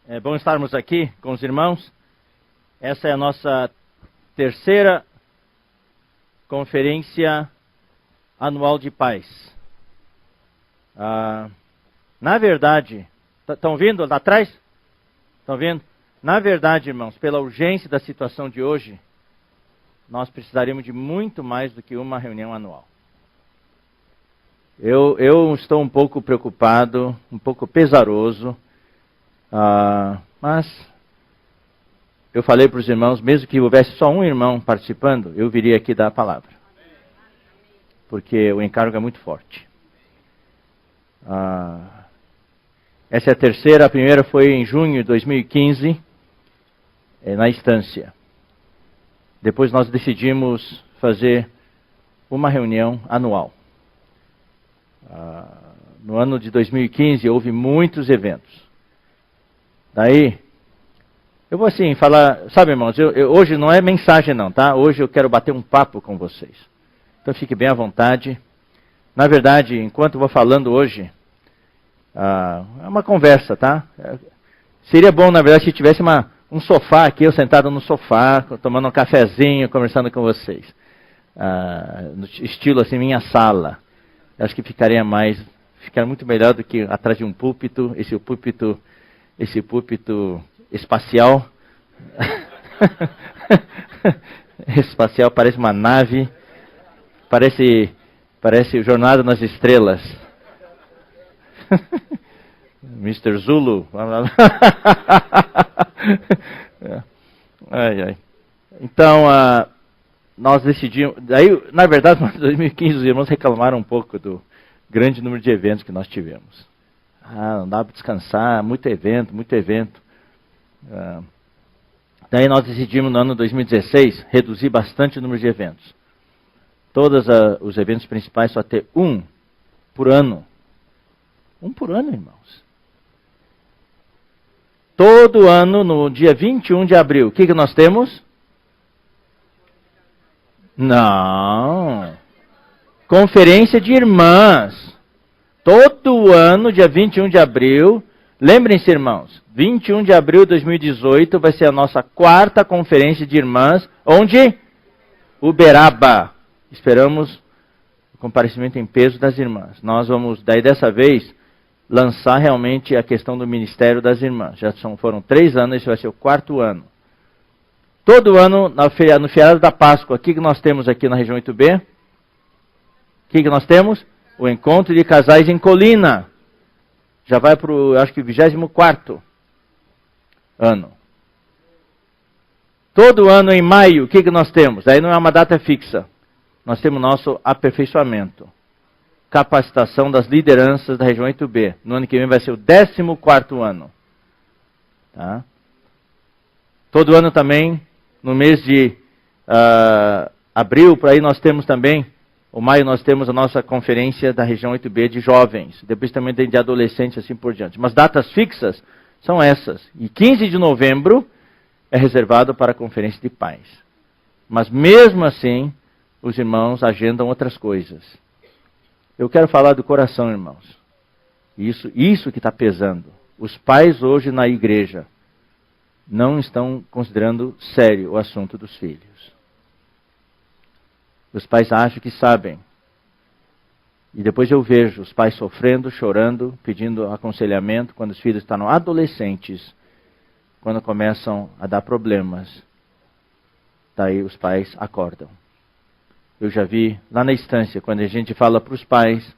É bom estarmos aqui com os irmãos. Essa é a nossa terceira conferência anual de paz. Na verdade, estão vindo lá atrás? Estão vendo? Na verdade, irmãos, pela urgência da situação de hoje, nós precisaríamos de muito mais do que uma reunião anual. Eu estou um pouco preocupado, um pouco pesaroso, mas eu falei para os irmãos, mesmo que houvesse só um irmão participando, eu viria aqui dar a palavra. Porque o encargo é muito forte. Essa é a terceira, a primeira foi em junho de 2015, na Estância. Depois nós decidimos fazer uma reunião anual. No ano de 2015 houve muitos eventos. Daí, eu vou assim falar, sabe irmãos, hoje não é mensagem não, tá? Hoje eu quero bater um papo com vocês. Então fique bem à vontade. Na verdade, enquanto eu vou falando hoje, é uma conversa, tá? Seria bom, na verdade, se tivesse um sofá aqui, eu sentado no sofá, tomando um cafezinho, conversando com vocês. No estilo assim, minha sala. Eu acho que ficaria muito melhor do que atrás de um púlpito, esse púlpito espacial. Espacial, parece uma nave, parece Jornada nas Estrelas. Mr. Zulu. Então, nós decidimos... Daí, na verdade, em 2015, os irmãos reclamaram um pouco do grande número de eventos que nós tivemos. Não dá para descansar, muito evento. Daí nós decidimos, no ano 2016, reduzir bastante o número de eventos. Todos os eventos principais só ter um por ano. Um por ano, irmãos. Todo ano, no dia 21 de abril, o que nós temos? Não. Conferência de irmãs. Todo ano, dia 21 de abril. Lembrem-se, irmãos, 21 de abril de 2018 vai ser a nossa quarta conferência de irmãs. Onde? Uberaba. Esperamos o comparecimento em peso das irmãs. Nós vamos, daí dessa vez, lançar realmente a questão do ministério das irmãs. Já foram 3 anos, esse vai ser o 4º ano. Todo ano, no feriado da Páscoa, o que nós temos aqui na região 8B? O que nós temos? O encontro de casais em Colina. Já vai para o, acho que, 24º ano. Todo ano em maio, o que nós temos? Aí não é uma data fixa. Nós temos nosso aperfeiçoamento. Capacitação das lideranças da região 8B. No ano que vem vai ser o 14º ano. Tá? Todo ano também, no mês de abril, por aí nós temos também, ou maio nós temos a nossa conferência da região 8B de jovens. Depois também tem de adolescentes, assim por diante. Mas datas fixas são essas. E 15 de novembro é reservado para a conferência de paz. Mas mesmo assim, os irmãos agendam outras coisas. Eu quero falar do coração, irmãos. Isso que está pesando. Os pais hoje na igreja não estão considerando sério o assunto dos filhos. Os pais acham que sabem. E depois eu vejo os pais sofrendo, chorando, pedindo aconselhamento quando os filhos estão adolescentes, quando começam a dar problemas. Daí os pais acordam. Eu já vi lá na Estância, quando a gente fala para os pais,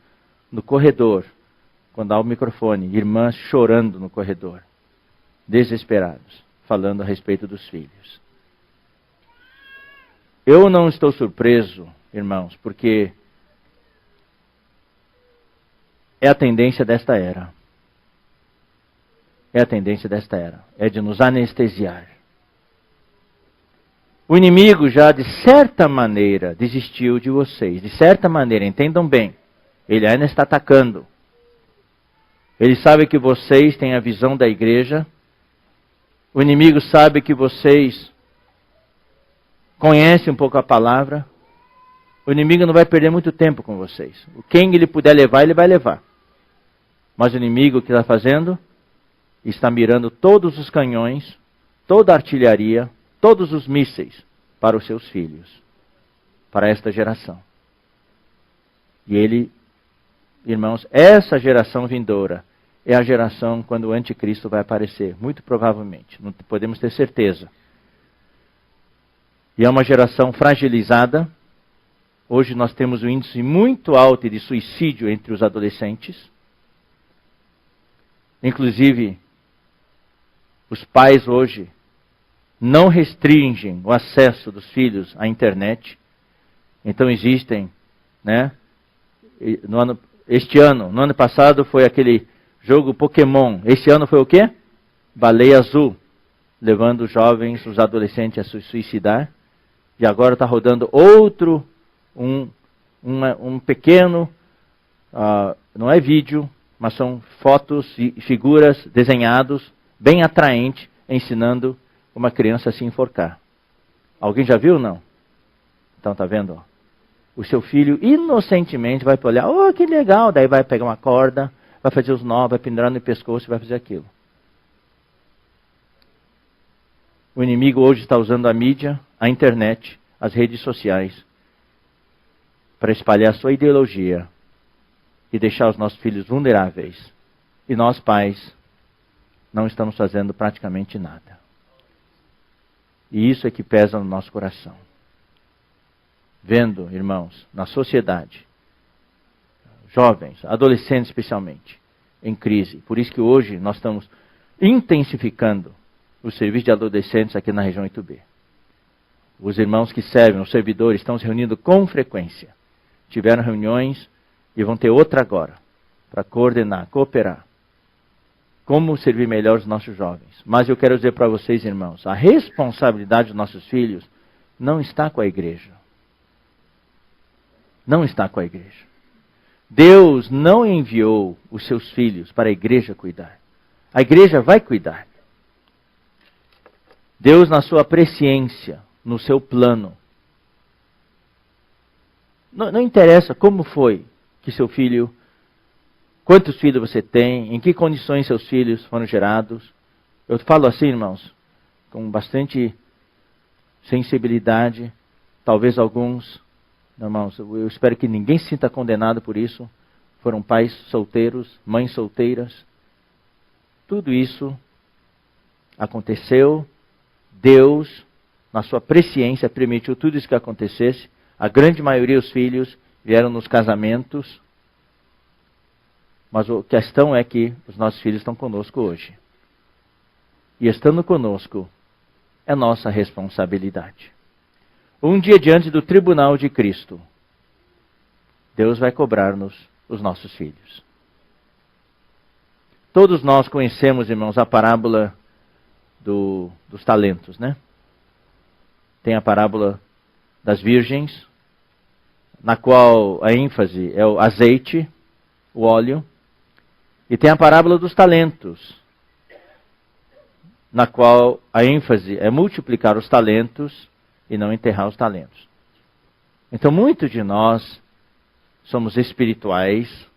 no corredor, quando há o microfone, irmãs chorando no corredor, desesperados, falando a respeito dos filhos. Eu não estou surpreso, irmãos, porque é a tendência desta era. É a tendência desta era. É de nos anestesiar. O inimigo já, de certa maneira, desistiu de vocês. De certa maneira, entendam bem. Ele ainda está atacando. Ele sabe que vocês têm a visão da igreja. O inimigo sabe que vocês conhecem um pouco a palavra. O inimigo não vai perder muito tempo com vocês. Quem ele puder levar, ele vai levar. Mas o inimigo, o que está fazendo? está mirando todos os canhões, toda a artilharia, todos os mísseis para os seus filhos, para esta geração. E ele, irmãos, essa geração vindoura é a geração quando o anticristo vai aparecer, muito provavelmente, não podemos ter certeza. E é uma geração fragilizada. Hoje nós temos um índice muito alto de suicídio entre os adolescentes. Inclusive, os pais hoje não restringem o acesso dos filhos à internet. Então existem, né? No ano passado foi aquele jogo Pokémon. Esse ano foi o quê? Baleia Azul, levando os jovens, os adolescentes a se suicidar. E agora está rodando outro, um pequeno, não é vídeo, mas são fotos e figuras desenhados, bem atraentes, ensinando uma criança a se enforcar. Alguém já viu ou não? Então está vendo? O seu filho inocentemente vai olhar, oh, que legal, daí vai pegar uma corda, vai fazer os nós, vai pendurar no pescoço e vai fazer aquilo. O inimigo hoje está usando a mídia, a internet, as redes sociais, para espalhar a sua ideologia e deixar os nossos filhos vulneráveis. E nós, pais, não estamos fazendo praticamente nada. E isso é que pesa no nosso coração. Vendo, irmãos, na sociedade, jovens, adolescentes especialmente, em crise. Por isso que hoje nós estamos intensificando o serviço de adolescentes aqui na região Itubê. Os irmãos que servem, os servidores, estão se reunindo com frequência. Tiveram reuniões e vão ter outra agora, para coordenar, cooperar. Como servir melhor os nossos jovens. Mas eu quero dizer para vocês, irmãos, a responsabilidade dos nossos filhos não está com a igreja. Não está com a igreja. Deus não enviou os seus filhos para a igreja cuidar. A igreja vai cuidar. Deus, na sua presciência, no seu plano. Não interessa como foi que seu filho, quantos filhos você tem, em que condições seus filhos foram gerados. Eu falo assim, irmãos, com bastante sensibilidade. Talvez alguns, irmãos, eu espero que ninguém se sinta condenado por isso. Foram pais solteiros, mães solteiras. Tudo isso aconteceu. Deus, na sua presciência, permitiu tudo isso que acontecesse. A grande maioria dos filhos vieram nos casamentos. Mas a questão é que os nossos filhos estão conosco hoje. E estando conosco, é nossa responsabilidade. Um dia diante do tribunal de Cristo, Deus vai cobrar-nos os nossos filhos. Todos nós conhecemos, irmãos, a parábola dos talentos, né? Tem a parábola das virgens, na qual a ênfase é o azeite, o óleo. E tem a parábola dos talentos, na qual a ênfase é multiplicar os talentos e não enterrar os talentos. Então, muitos de nós somos espirituais,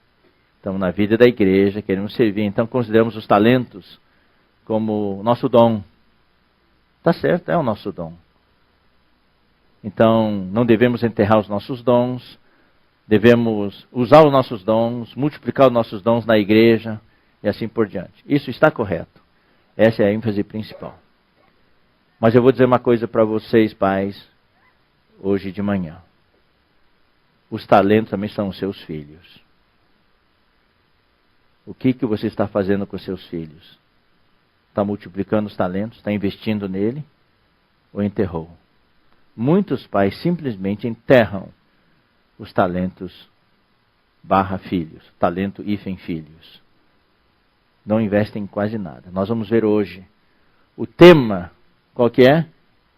estamos na vida da igreja, queremos servir, então consideramos os talentos como nosso dom. Está certo, é o nosso dom. Então, não devemos enterrar os nossos dons, devemos usar os nossos dons, multiplicar os nossos dons na igreja e assim por diante. Isso está correto. Essa é a ênfase principal. Mas eu vou dizer uma coisa para vocês, pais, hoje de manhã. Os talentos também são os seus filhos. O que você está fazendo com os seus filhos? Está multiplicando os talentos? Está investindo nele? Ou enterrou? Muitos pais simplesmente enterram os talentos /filhos. Talento -filhos. Não investem em quase nada. Nós vamos ver hoje. O tema, qual que é?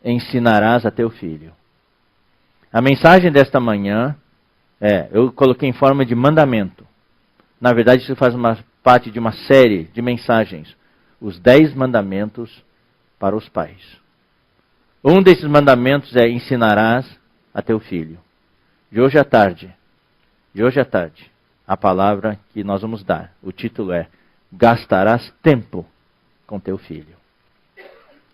Ensinarás a teu filho. A mensagem desta manhã eu coloquei em forma de mandamento. Na verdade, isso faz parte de uma série de mensagens. Os 10 mandamentos para os pais. Um desses mandamentos é ensinarás a teu filho. De hoje à tarde, a palavra que nós vamos dar, o título é gastarás tempo com teu filho.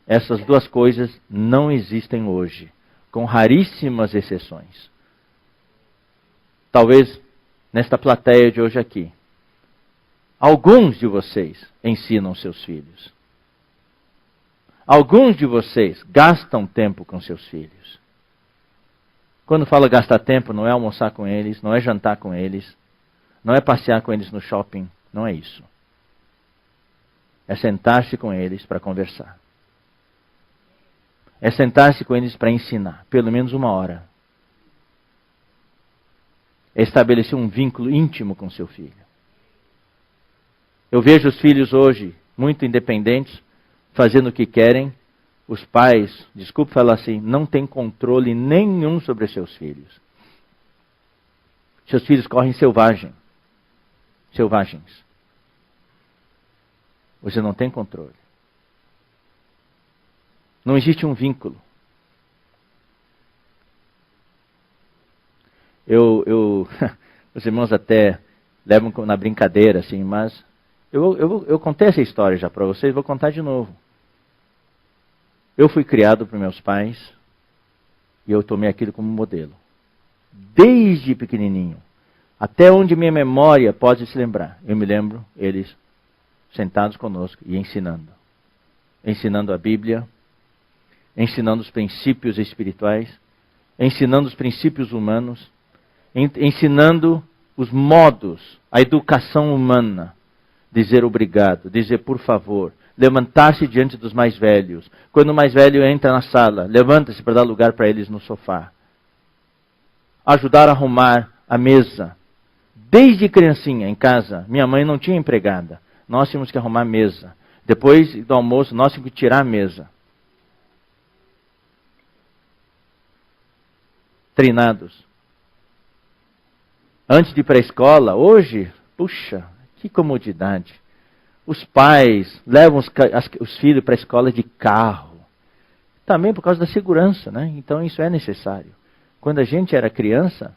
Essas duas coisas não existem hoje, com raríssimas exceções. Talvez nesta plateia de hoje aqui, alguns de vocês ensinam seus filhos. Alguns de vocês gastam tempo com seus filhos. Quando fala gastar tempo, não é almoçar com eles, não é jantar com eles, não é passear com eles no shopping, não é isso. É sentar-se com eles para conversar. É sentar-se com eles para ensinar, pelo menos 1 hora. É estabelecer um vínculo íntimo com seu filho. Eu vejo os filhos hoje, muito independentes, fazendo o que querem. Os pais, desculpe falar assim, não têm controle nenhum sobre seus filhos. Seus filhos correm selvagens. Você não tem controle. Não existe um vínculo. Os irmãos até levam na brincadeira, assim, mas eu contei essa história já para vocês, vou contar de novo. Eu fui criado por meus pais e eu tomei aquilo como modelo. Desde pequenininho, até onde minha memória pode se lembrar. Eu me lembro, eles sentados conosco e ensinando. Ensinando a Bíblia, ensinando os princípios espirituais, ensinando os princípios humanos, ensinando os modos, a educação humana. Dizer obrigado, dizer por favor, levantar-se diante dos mais velhos. Quando o mais velho entra na sala, levanta-se para dar lugar para eles no sofá. Ajudar a arrumar a mesa. Desde criancinha, em casa, minha mãe não tinha empregada. Nós tínhamos que arrumar a mesa. Depois do almoço, nós tínhamos que tirar a mesa. Treinados. Antes de ir para a escola, hoje, puxa, que comodidade. Os pais levam os filhos para a escola de carro. Também por causa da segurança, né? Então isso é necessário. Quando a gente era criança,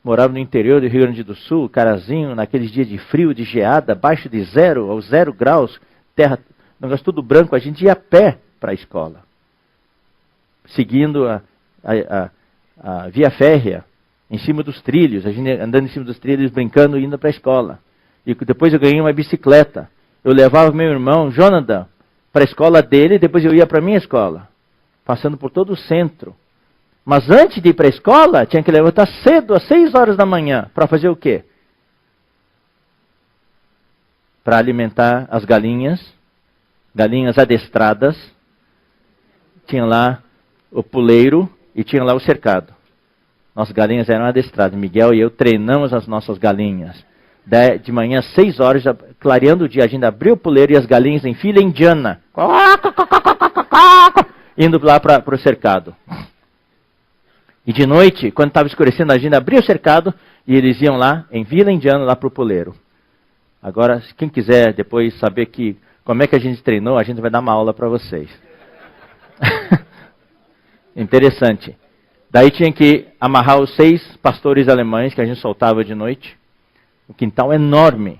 morava no interior do Rio Grande do Sul, Carazinho, naqueles dias de frio, de geada, abaixo de 0 aos 0 graus, terra, negócio tudo branco, a gente ia a pé para a escola. Seguindo a via férrea, em cima dos trilhos, a gente andando em cima dos trilhos, brincando e indo para a escola. E depois eu ganhei uma bicicleta. Eu levava meu irmão, Jonathan, para a escola dele, e depois eu ia para a minha escola, passando por todo o centro. Mas antes de ir para a escola, tinha que levantar cedo, às 6 horas da manhã, para fazer o quê? Para alimentar as galinhas adestradas. Tinha lá o puleiro e tinha lá o cercado. Nossas galinhas eram adestradas. Miguel e eu treinamos as nossas galinhas. De manhã, 6 horas, clareando o dia, a gente abriu o puleiro e as galinhas em fila indiana. Indo lá para o cercado. E de noite, quando estava escurecendo, a gente abria o cercado e eles iam lá, em fila indiana, lá para o puleiro. Agora, quem quiser depois saber como é que a gente treinou, a gente vai dar uma aula para vocês. Interessante. Daí tinha que amarrar os 6 pastores alemães que a gente soltava de noite. Um quintal enorme.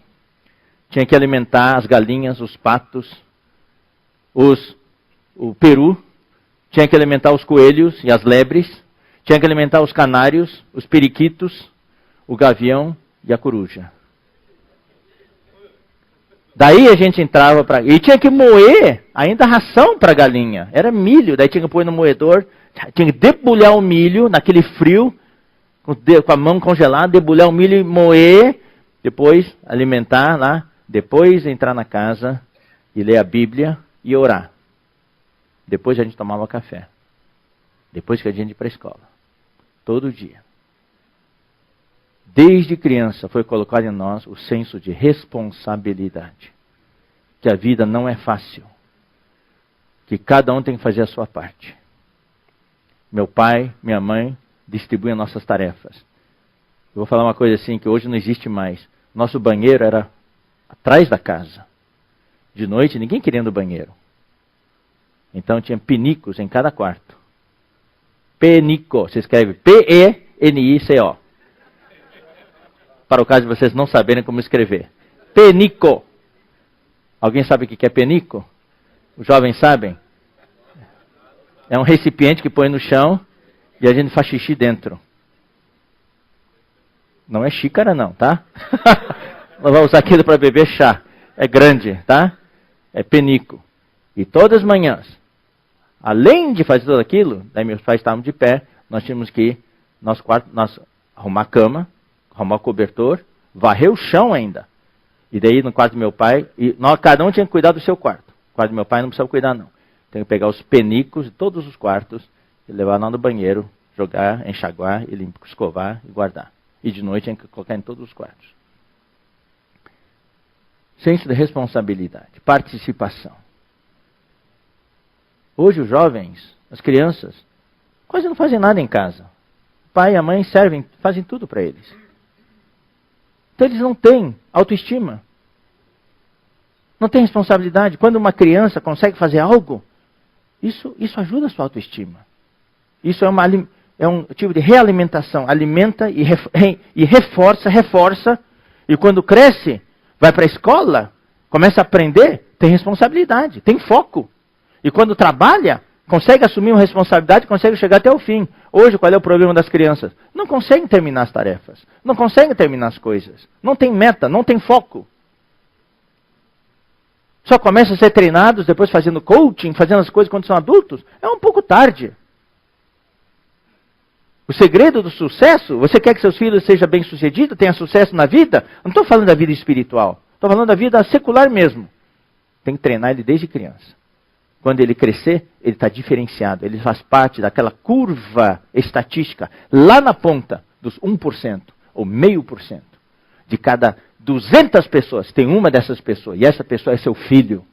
Tinha que alimentar as galinhas, os patos, o peru. Tinha que alimentar os coelhos e as lebres. Tinha que alimentar os canários, os periquitos, o gavião e a coruja. Daí a gente entrava para... E tinha que moer ainda a ração para a galinha. Era milho, daí tinha que pôr no moedor. Tinha que debulhar o milho naquele frio, com a mão congelada, debulhar o milho e moer. Depois alimentar lá. Depois entrar na casa e ler a Bíblia e orar. Depois a gente tomava café. Depois que a gente ia para a escola. Todo dia. Desde criança foi colocado em nós o senso de responsabilidade. Que a vida não é fácil. Que cada um tem que fazer a sua parte. Meu pai, minha mãe distribuem nossas tarefas. Eu vou falar uma coisa assim que hoje não existe mais. Nosso banheiro era atrás da casa. De noite ninguém queria ir no banheiro. Então tinha pinicos em cada quarto. Penico, se escreve P-E-N-I-C-O. Para o caso de vocês não saberem como escrever. Penico. Alguém sabe o que é penico? Os jovens sabem? É um recipiente que põe no chão e a gente faz xixi dentro. Não é xícara não, tá? Não vai usar aquilo para beber chá. É grande, tá? É penico. E todas as manhãs, além de fazer tudo aquilo, daí meus pais estavam de pé, nós tínhamos que ir no nosso quarto, arrumar a cama, arrumar o cobertor, varrer o chão ainda. E daí no quarto do meu pai, cada um tinha que cuidar do seu quarto. O quarto do meu pai não precisava cuidar não. Tem que pegar os penicos de todos os quartos, e levar lá no banheiro, jogar, enxaguar, e escovar e guardar. E de noite tinha que colocar em todos os quartos. Senso de responsabilidade, participação. Hoje os jovens, as crianças, quase não fazem nada em casa. O pai e a mãe servem, fazem tudo para eles. Então eles não têm autoestima. Não têm responsabilidade. Quando uma criança consegue fazer algo, isso ajuda a sua autoestima. Isso é um tipo de realimentação. Alimenta e reforça. E quando cresce, vai para a escola, começa a aprender, tem responsabilidade, tem foco. E quando trabalha, consegue assumir uma responsabilidade, consegue chegar até o fim. Hoje, qual é o problema das crianças? Não conseguem terminar as tarefas. Não conseguem terminar as coisas. Não tem meta, não tem foco. Só começam a ser treinados, depois fazendo coaching, fazendo as coisas quando são adultos. É um pouco tarde. O segredo do sucesso, você quer que seus filhos sejam bem-sucedidos, tenham sucesso na vida? Não estou falando da vida espiritual. Estou falando da vida secular mesmo. Tem que treinar ele desde criança. Quando ele crescer, ele está diferenciado. Ele faz parte daquela curva estatística, lá na ponta dos 1% ou 0,5%. De cada 200 pessoas, tem uma dessas pessoas. E essa pessoa é seu filho.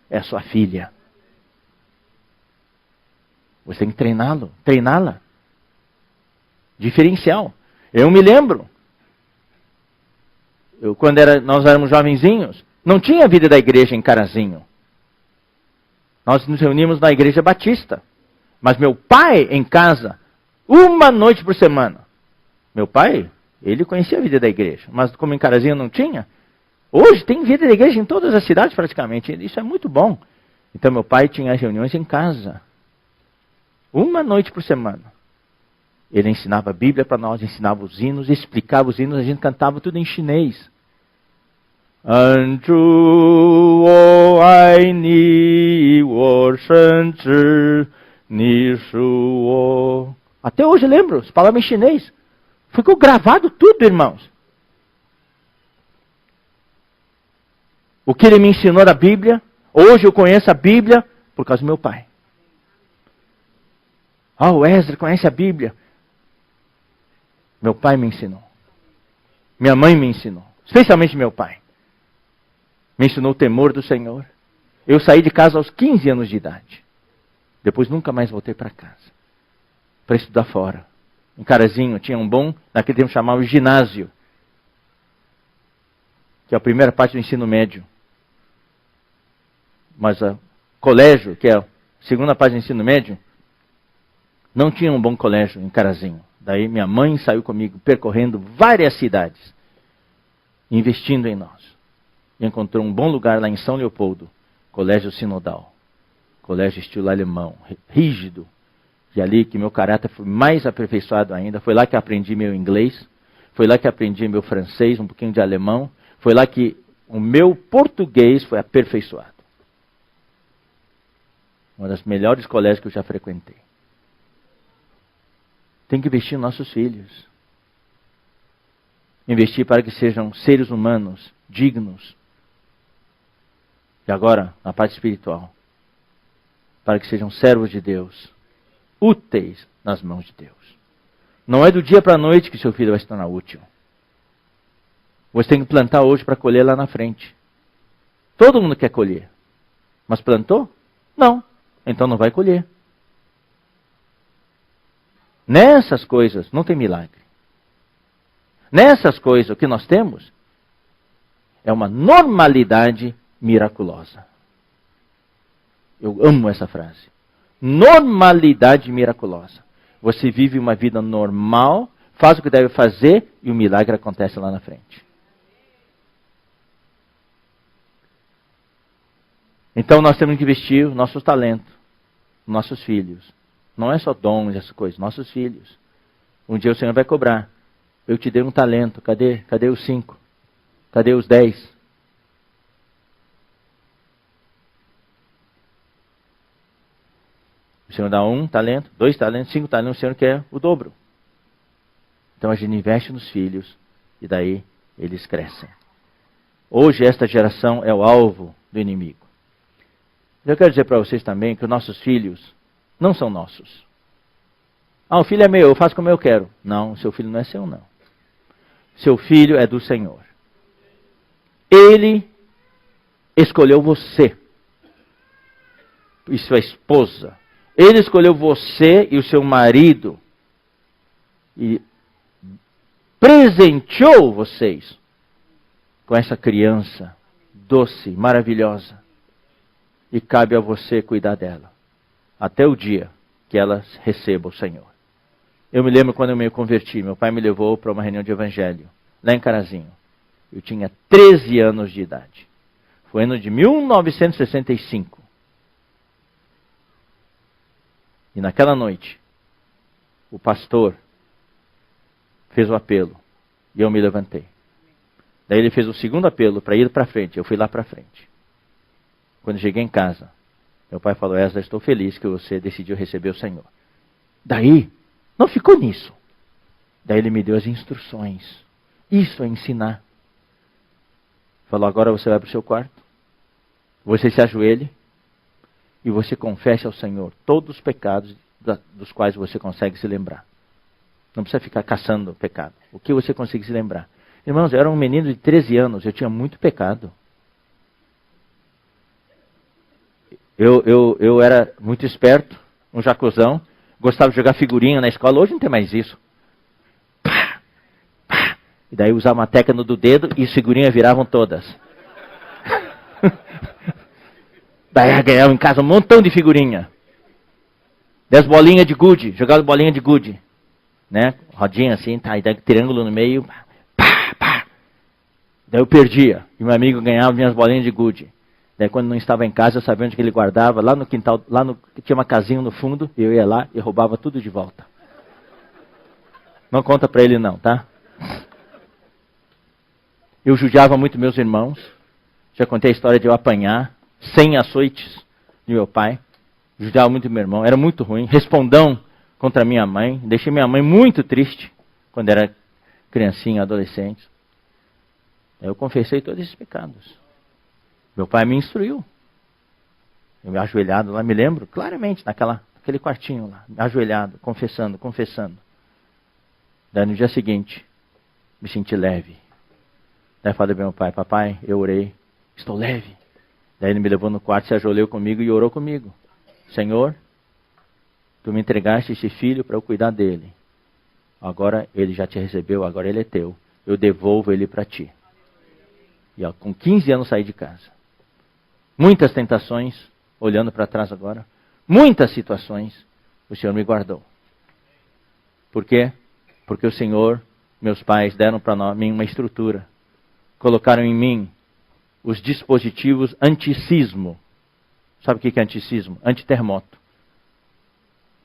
É a sua filha. Você tem que treiná-lo, treiná-la. Diferencial. Eu me lembro. Quando nós éramos jovenzinhos, não tinha vida da igreja em Carazinho. Nós nos reunimos na igreja batista. Mas meu pai, em casa, uma noite por semana. Meu pai, ele conhecia a vida da igreja. Mas como em Carazinho não tinha, hoje tem vida da igreja em todas as cidades praticamente. Isso é muito bom. Então meu pai tinha as reuniões em casa. Uma noite por semana. Ele ensinava a Bíblia para nós, ensinava os hinos, explicava os hinos, a gente cantava tudo em chinês. Anju wo ai ni wo shen zhi ni shu wo. Até hoje eu lembro, as palavras em chinês. Ficou gravado tudo, irmãos. O que ele me ensinou da Bíblia, hoje eu conheço a Bíblia por causa do meu pai. O Ezra conhece a Bíblia. Meu pai me ensinou. Minha mãe me ensinou. Especialmente meu pai. Me ensinou o temor do Senhor. Eu saí de casa aos 15 anos de idade. Depois nunca mais voltei para casa. Para estudar fora. Em Carazinho tinha um bom, naquele tempo chamava ginásio. Que é a primeira parte do ensino médio. Mas o colégio, que é a segunda parte do ensino médio, não tinha um bom colégio em Carazinho. Daí minha mãe saiu comigo percorrendo várias cidades, investindo em nós. E encontrou um bom lugar lá em São Leopoldo, colégio sinodal, colégio estilo alemão, rígido. E ali que meu caráter foi mais aperfeiçoado ainda. Foi lá que aprendi meu inglês, foi lá que aprendi meu francês, um pouquinho de alemão. Foi lá que o meu português foi aperfeiçoado. Uma das melhores colégios que eu já frequentei. Tem que investir em nossos filhos. Investir para que sejam seres humanos, dignos. E agora, na parte espiritual. Para que sejam servos de Deus. Úteis nas mãos de Deus. Não é do dia para a noite que seu filho vai se tornar útil. Você tem que plantar hoje para colher lá na frente. Todo mundo quer colher. Mas plantou? Não. Então não vai colher. Nessas coisas não tem milagre. Nessas coisas o que nós temos é uma normalidade miraculosa. Eu amo essa frase. Normalidade miraculosa. Você vive uma vida normal, faz o que deve fazer e o milagre acontece lá na frente. Então nós temos que investir o nosso talento, nossos filhos. Não é só dons, essas coisas, nossos filhos. Um dia o Senhor vai cobrar. Eu te dei um talento, cadê os 5? Cadê os 10? O Senhor dá 1 talento, 2 talentos, 5 talentos, o Senhor quer o dobro. Então a gente investe nos filhos e daí eles crescem. Hoje esta geração é o alvo do inimigo. Eu quero dizer para vocês também que os nossos filhos não são nossos. O filho é meu, eu faço como eu quero. Não, seu filho não é seu, não. Seu filho é do Senhor. Ele escolheu você e sua esposa. Ele escolheu você e o seu marido e presenteou vocês com essa criança doce, maravilhosa. E cabe a você cuidar dela até o dia que ela receba o Senhor. Eu me lembro quando eu me converti, meu pai me levou para uma reunião de evangelho, lá em Carazinho. Eu tinha 13 anos de idade. Foi ano de 1965. E naquela noite, o pastor fez o apelo e eu me levantei. Daí ele fez o segundo apelo para ir para frente. Eu fui lá para frente. Quando cheguei em casa, meu pai falou: Esdras, estou feliz que você decidiu receber o Senhor. Daí, não ficou nisso. Daí ele me deu as instruções. Isso é ensinar. Falou: agora você vai para o seu quarto, você se ajoelhe e você confesse ao Senhor todos os pecados dos quais você consegue se lembrar. Não precisa ficar caçando pecado. O que você consegue se lembrar. Irmãos, eu era um menino de 13 anos, eu tinha muito pecado. Eu era muito esperto, um jacuzão, gostava de jogar figurinha na escola. Hoje não tem mais isso. Pá, pá. E daí usava uma técnica do dedo e as figurinhas viravam todas. Daí eu ganhava em casa um montão de figurinha. 10 bolinhas de gude, jogava bolinha de gude. Né? Rodinha assim, tá, e daí triângulo no meio. Pá, pá. Daí eu perdia. E meu amigo ganhava minhas bolinhas de gude. Daí quando não estava em casa, eu sabia onde que ele guardava, lá no quintal, tinha uma casinha no fundo, e eu ia lá e roubava tudo de volta. Não conta para ele não, tá? Eu judiava muito meus irmãos. Já contei a história de eu apanhar 100 açoites de meu pai. Judiava muito meu irmão, era muito ruim. Respondão contra minha mãe. Deixei minha mãe muito triste quando era criancinha, adolescente. Eu confessei todos esses pecados. Meu pai me instruiu. Eu me ajoelhado lá, me lembro claramente, naquele quartinho lá, ajoelhado, confessando. Daí no dia seguinte, me senti leve. Daí falei para meu pai: papai, eu orei, estou leve. Daí ele me levou no quarto, se ajoelhou comigo e orou comigo. Senhor, tu me entregaste esse filho para eu cuidar dele. Agora ele já te recebeu, agora ele é teu. Eu devolvo ele para ti. E com 15 anos saí de casa. Muitas tentações, olhando para trás agora. Muitas situações, o Senhor me guardou. Por quê? Porque o Senhor, meus pais, deram para mim uma estrutura. Colocaram em mim os dispositivos anti-sismo. Sabe o que é anti-sismo? Anti-terremoto.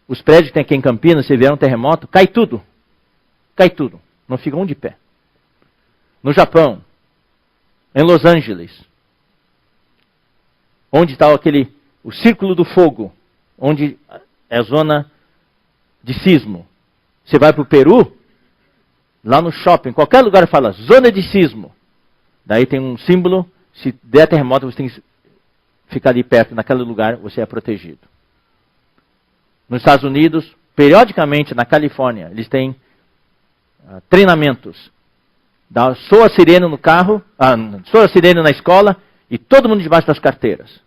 Os prédios que tem aqui em Campinas, se vier um terremoto, cai tudo. Cai tudo. Não fica um de pé. No Japão, em Los Angeles, onde está o círculo do fogo, onde é a zona de sismo. Você vai para o Peru, lá no shopping, qualquer lugar fala zona de sismo. Daí tem um símbolo, se der terremoto você tem que ficar ali perto, naquele lugar você é protegido. Nos Estados Unidos, periodicamente na Califórnia, eles têm treinamentos. Soa a sirene no carro, soa a sirene na escola e todo mundo debaixo das carteiras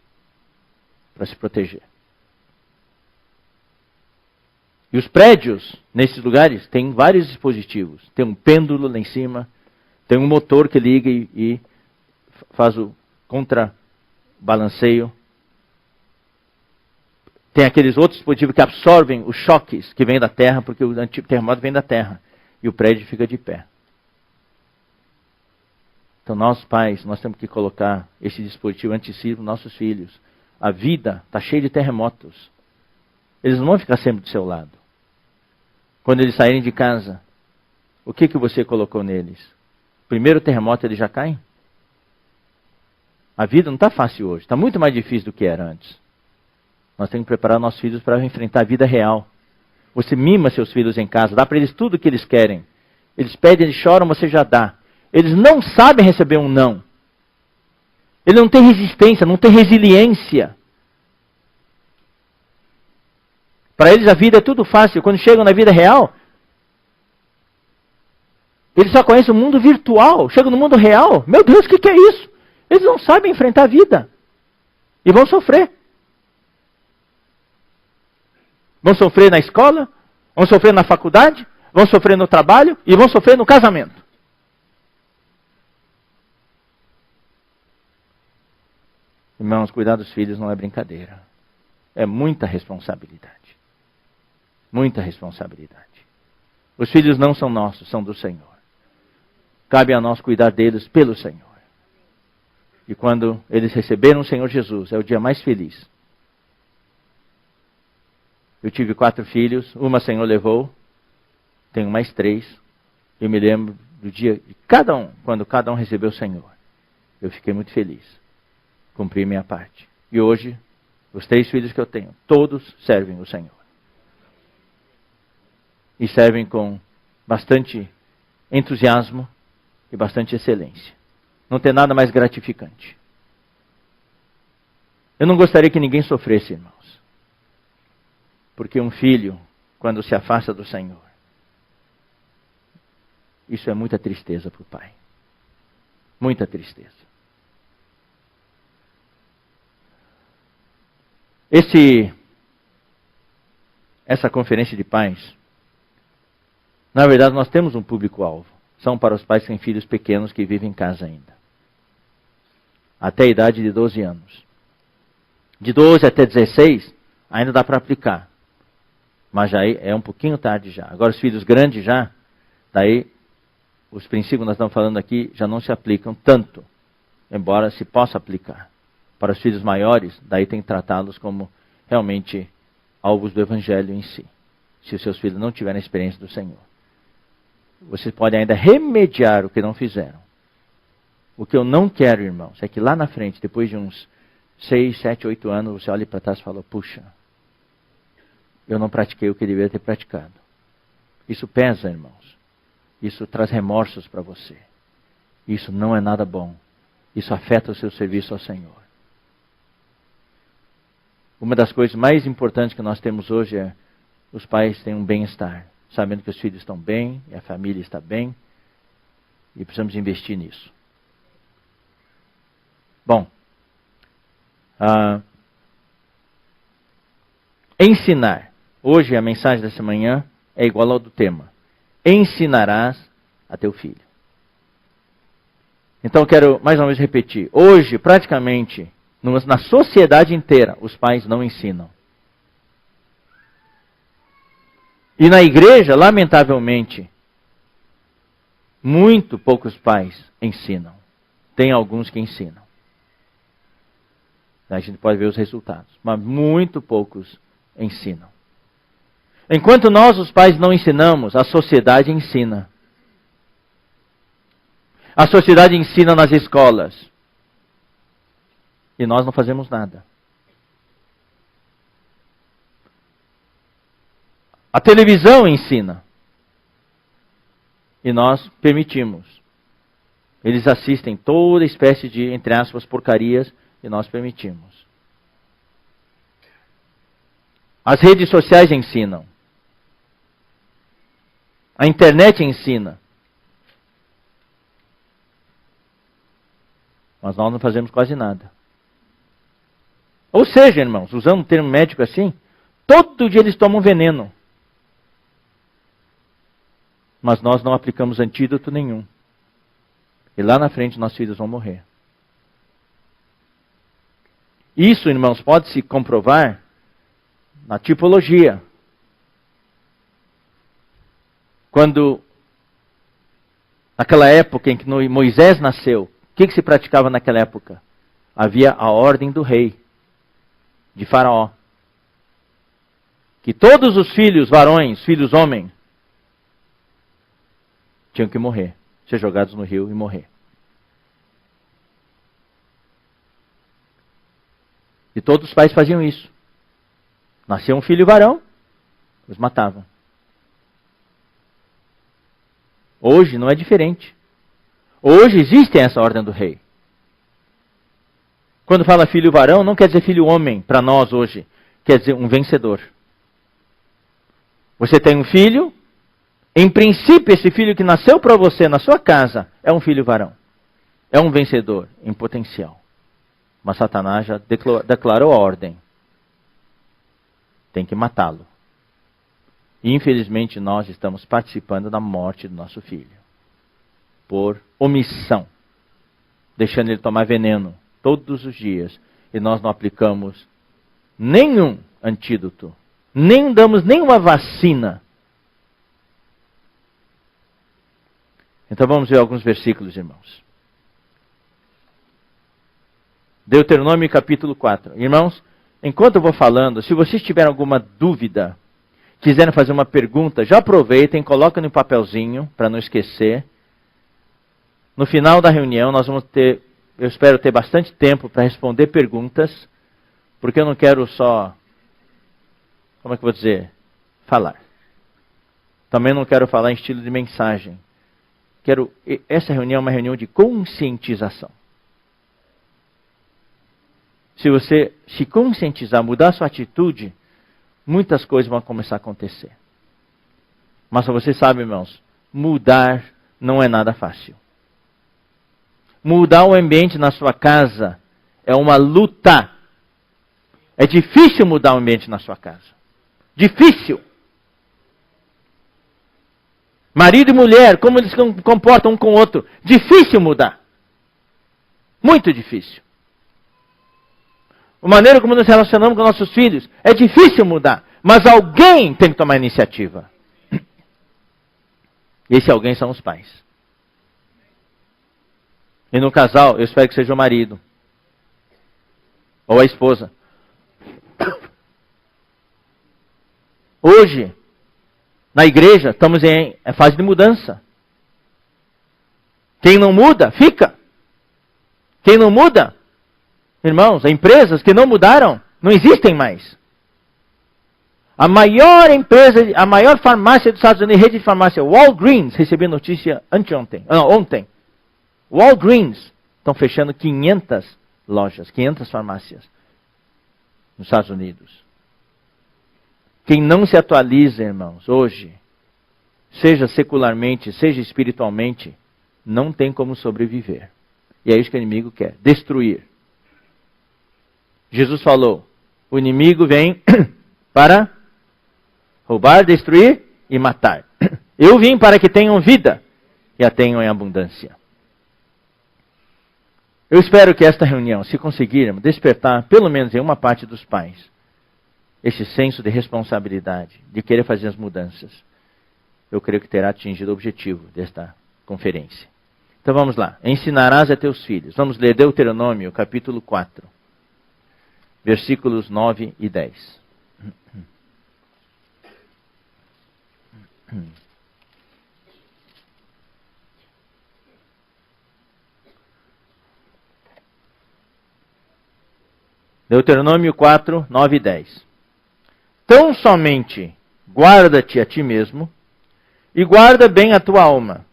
para se proteger. E os prédios, nesses lugares, têm vários dispositivos. Tem um pêndulo lá em cima, tem um motor que liga e faz o contrabalanceio. Tem aqueles outros dispositivos que absorvem os choques que vêm da Terra, porque o antigo terremoto vem da Terra. E o prédio fica de pé. Então nós, pais, nós temos que colocar esse dispositivo anti-sismo nos nossos filhos. A vida está cheia de terremotos. Eles não vão ficar sempre do seu lado. Quando eles saírem de casa, o que você colocou neles? Primeiro terremoto, eles já caem? A vida não está fácil hoje. Está muito mais difícil do que era antes. Nós temos que preparar nossos filhos para enfrentar a vida real. Você mima seus filhos em casa, dá para eles tudo o que eles querem. Eles pedem, eles choram, você já dá. Eles não sabem receber um não. Ele não tem resistência, não tem resiliência. Para eles a vida é tudo fácil. Quando chegam na vida real, eles só conhecem o mundo virtual. Chegam no mundo real. Meu Deus, o que é isso? Eles não sabem enfrentar a vida. E vão sofrer. Vão sofrer na escola, vão sofrer na faculdade, vão sofrer no trabalho e vão sofrer no casamento. Irmãos, cuidar dos filhos não é brincadeira. É muita responsabilidade. Muita responsabilidade. Os filhos não são nossos, são do Senhor. Cabe a nós cuidar deles pelo Senhor. E quando eles receberam o Senhor Jesus, é o dia mais feliz. Eu tive 4 filhos, uma o Senhor levou, tenho mais 3. Eu me lembro do dia de cada um, quando cada um recebeu o Senhor. Eu fiquei muito feliz. Cumpri minha parte. E hoje, os 3 filhos que eu tenho, todos servem o Senhor. E servem com bastante entusiasmo e bastante excelência. Não tem nada mais gratificante. Eu não gostaria que ninguém sofresse, irmãos. Porque um filho, quando se afasta do Senhor, isso é muita tristeza para o pai. Muita tristeza. Essa conferência de pais, na verdade nós temos um público-alvo. São para os pais que têm filhos pequenos que vivem em casa ainda. Até a idade de 12 anos. De 12 até 16, ainda dá para aplicar. Mas já é um pouquinho tarde já. Agora os filhos grandes já, daí os princípios que nós estamos falando aqui já não se aplicam tanto. Embora se possa aplicar. Para os filhos maiores, daí tem que tratá-los como realmente alvos do Evangelho em si. Se os seus filhos não tiverem a experiência do Senhor. Vocês podem ainda remediar o que não fizeram. O que eu não quero, irmãos, é que lá na frente, depois de uns 6, 7, 8 anos, você olha para trás e fala, puxa, eu não pratiquei o que deveria ter praticado. Isso pesa, irmãos. Isso traz remorsos para você. Isso não é nada bom. Isso afeta o seu serviço ao Senhor. Uma das coisas mais importantes que nós temos hoje é os pais têm um bem-estar, sabendo que os filhos estão bem, e a família está bem, e precisamos investir nisso. Bom, ensinar. Hoje a mensagem dessa manhã é igual ao do tema. Ensinarás a teu filho. Então eu quero mais uma vez repetir. Hoje, praticamente, na sociedade inteira, os pais não ensinam. E na igreja, lamentavelmente, muito poucos pais ensinam. Tem alguns que ensinam. A gente pode ver os resultados. Mas muito poucos ensinam. Enquanto nós, os pais, não ensinamos, a sociedade ensina. A sociedade ensina nas escolas. E nós não fazemos nada. A televisão ensina. E nós permitimos. Eles assistem toda espécie de, entre aspas, porcarias, e nós permitimos. As redes sociais ensinam. A internet ensina. Mas nós não fazemos quase nada. Ou seja, irmãos, usando um termo médico assim, todo dia eles tomam veneno. Mas nós não aplicamos antídoto nenhum. E lá na frente nossos filhos vão morrer. Isso, irmãos, pode se comprovar na tipologia. Quando, naquela época em que Moisés nasceu, o que se praticava naquela época? Havia a ordem do rei. de Faraó. Que todos os filhos varões, filhos homens, tinham que morrer, ser jogados no rio e morrer. E todos os pais faziam isso. Nascia um filho varão, os matavam. Hoje não é diferente. Hoje existe essa ordem do rei. Quando fala filho varão, não quer dizer filho homem para nós hoje. Quer dizer um vencedor. Você tem um filho, em princípio esse filho que nasceu para você na sua casa é um filho varão. É um vencedor em potencial. Mas Satanás já declarou a ordem. Tem que matá-lo. E infelizmente nós estamos participando da morte do nosso filho. Por omissão. Deixando ele tomar veneno todos os dias. E nós não aplicamos nenhum antídoto. Nem damos nenhuma vacina. Então vamos ver alguns versículos, irmãos. Deuteronômio capítulo 4. Irmãos, enquanto eu vou falando, se vocês tiverem alguma dúvida, quiserem fazer uma pergunta, já aproveitem, coloquem no papelzinho, para não esquecer. No final da reunião, nós vamos ter, eu espero ter bastante tempo para responder perguntas, porque eu não quero só, como é que eu vou dizer, falar. Também não quero falar em estilo de mensagem. Essa reunião é uma reunião de conscientização. Se você se conscientizar, mudar sua atitude, muitas coisas vão começar a acontecer. Mas você sabe, irmãos, mudar não é nada fácil. Mudar o ambiente na sua casa é uma luta. É difícil mudar o ambiente na sua casa. Difícil. Marido e mulher, como eles se comportam um com o outro. Difícil mudar. Muito difícil. A maneira como nos relacionamos com nossos filhos é difícil mudar. Mas alguém tem que tomar iniciativa. E esse alguém são os pais. E no casal, eu espero que seja o marido. Ou a esposa. Hoje, na igreja, estamos em fase de mudança. Quem não muda, fica. Quem não muda, irmãos, empresas que não mudaram, não existem mais. A maior empresa, a maior farmácia dos Estados Unidos, rede de farmácia, Walgreens, recebi notícia ontem. Walgreens estão fechando 500 lojas, 500 farmácias nos Estados Unidos. Quem não se atualiza, irmãos, hoje, seja secularmente, seja espiritualmente, não tem como sobreviver. E é isso que o inimigo quer, destruir. Jesus falou, o inimigo vem para roubar, destruir e matar. Eu vim para que tenham vida e a tenham em abundância. Eu espero que esta reunião, se conseguirmos despertar, pelo menos em uma parte dos pais, esse senso de responsabilidade, de querer fazer as mudanças, eu creio que terá atingido o objetivo desta conferência. Então vamos lá. Ensinarás a teus filhos. Vamos ler Deuteronômio, capítulo 4, versículos 9 e 10. Deuteronômio 4, 9 e 10. Tão somente guarda-te a ti mesmo e guarda bem a tua alma,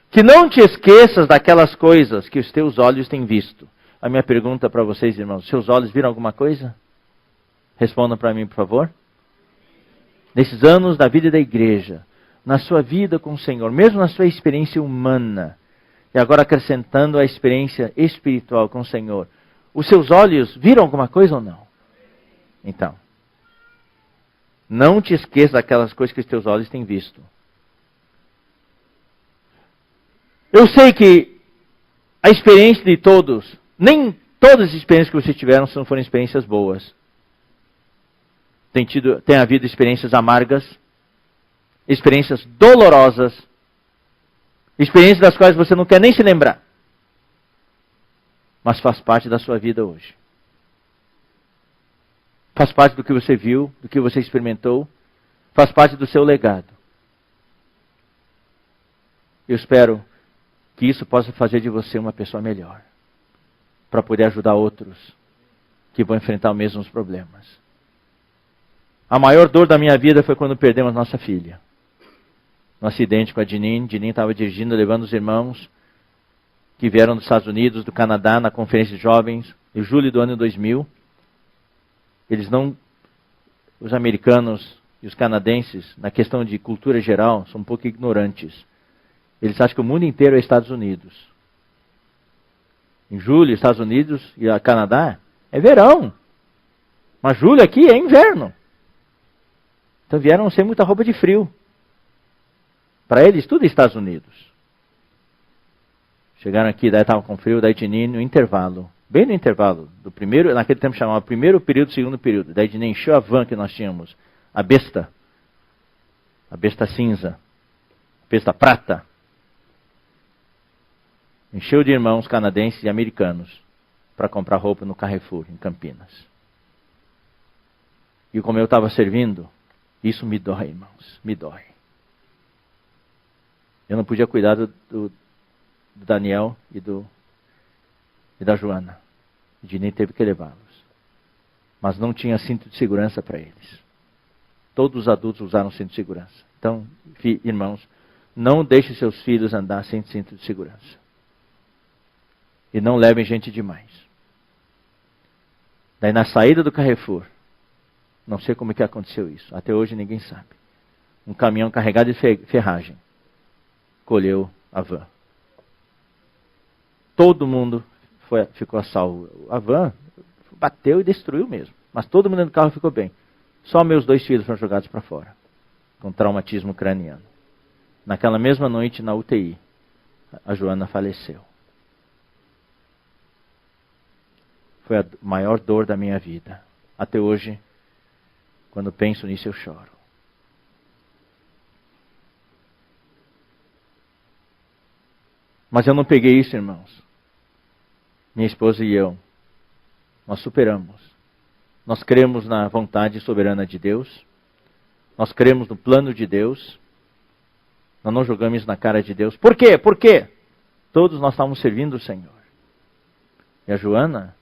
que não te esqueças daquelas coisas que os teus olhos têm visto. A minha pergunta para vocês, irmãos, seus olhos viram alguma coisa? Respondam para mim, por favor. Nesses anos da vida da igreja, na sua vida com o Senhor, mesmo na sua experiência humana, e agora acrescentando a experiência espiritual com o Senhor, os seus olhos viram alguma coisa ou não? Então, não te esqueça daquelas coisas que os teus olhos têm visto. Eu sei que a experiência de todos, nem todas as experiências que vocês tiveram não foram experiências boas. Tem havido experiências amargas, experiências dolorosas, experiências das quais você não quer nem se lembrar. Mas faz parte da sua vida hoje. faz parte do que você viu, do que você experimentou, faz parte do seu legado. Eu espero que isso possa fazer de você uma pessoa melhor, para poder ajudar outros que vão enfrentar os mesmos problemas. A maior dor da minha vida foi quando perdemos nossa filha. No acidente com a Janine. Janine estava dirigindo, levando os irmãos que vieram dos Estados Unidos, do Canadá, na conferência de jovens, em julho do ano 2000. Os americanos e os canadenses, na questão de cultura geral, são um pouco ignorantes. Eles acham que o mundo inteiro é Estados Unidos. Em julho, Estados Unidos e a Canadá é verão. Mas julho aqui é inverno. Então vieram sem muita roupa de frio. Para eles, tudo é Estados Unidos. Chegaram aqui, daí estavam com frio, daí Janine, no intervalo, bem no intervalo, do primeiro, naquele tempo chamava primeiro período, segundo período. Daí Janine encheu a van que nós tínhamos, a besta cinza, a besta prata. Encheu de irmãos canadenses e americanos para comprar roupa no Carrefour, em Campinas. E como eu estava servindo, isso me dói, irmãos, me dói. Eu não podia cuidar do Daniel e da Joana. O Dini teve que levá-los. Mas não tinha cinto de segurança para eles. Todos os adultos usaram cinto de segurança. Então, irmãos, não deixe seus filhos andar sem cinto de segurança. E não levem gente demais. Daí na saída do Carrefour, não sei como é que aconteceu isso. Até hoje ninguém sabe. Um caminhão carregado de ferragem colheu a van. Todo mundo ficou a salvo. A van bateu e destruiu mesmo. Mas todo mundo dentro do carro ficou bem. Só meus 2 filhos foram jogados para fora. Com traumatismo craniano. Naquela mesma noite, na UTI, a Joana faleceu. Foi a maior dor da minha vida. Até hoje, quando penso nisso, eu choro. Mas eu não peguei isso, irmãos. Minha esposa e eu, nós superamos. Nós cremos na vontade soberana de Deus. Nós cremos no plano de Deus. Nós não jogamos isso na cara de Deus. Por quê? Por quê? Todos nós estávamos servindo o Senhor. E a Joana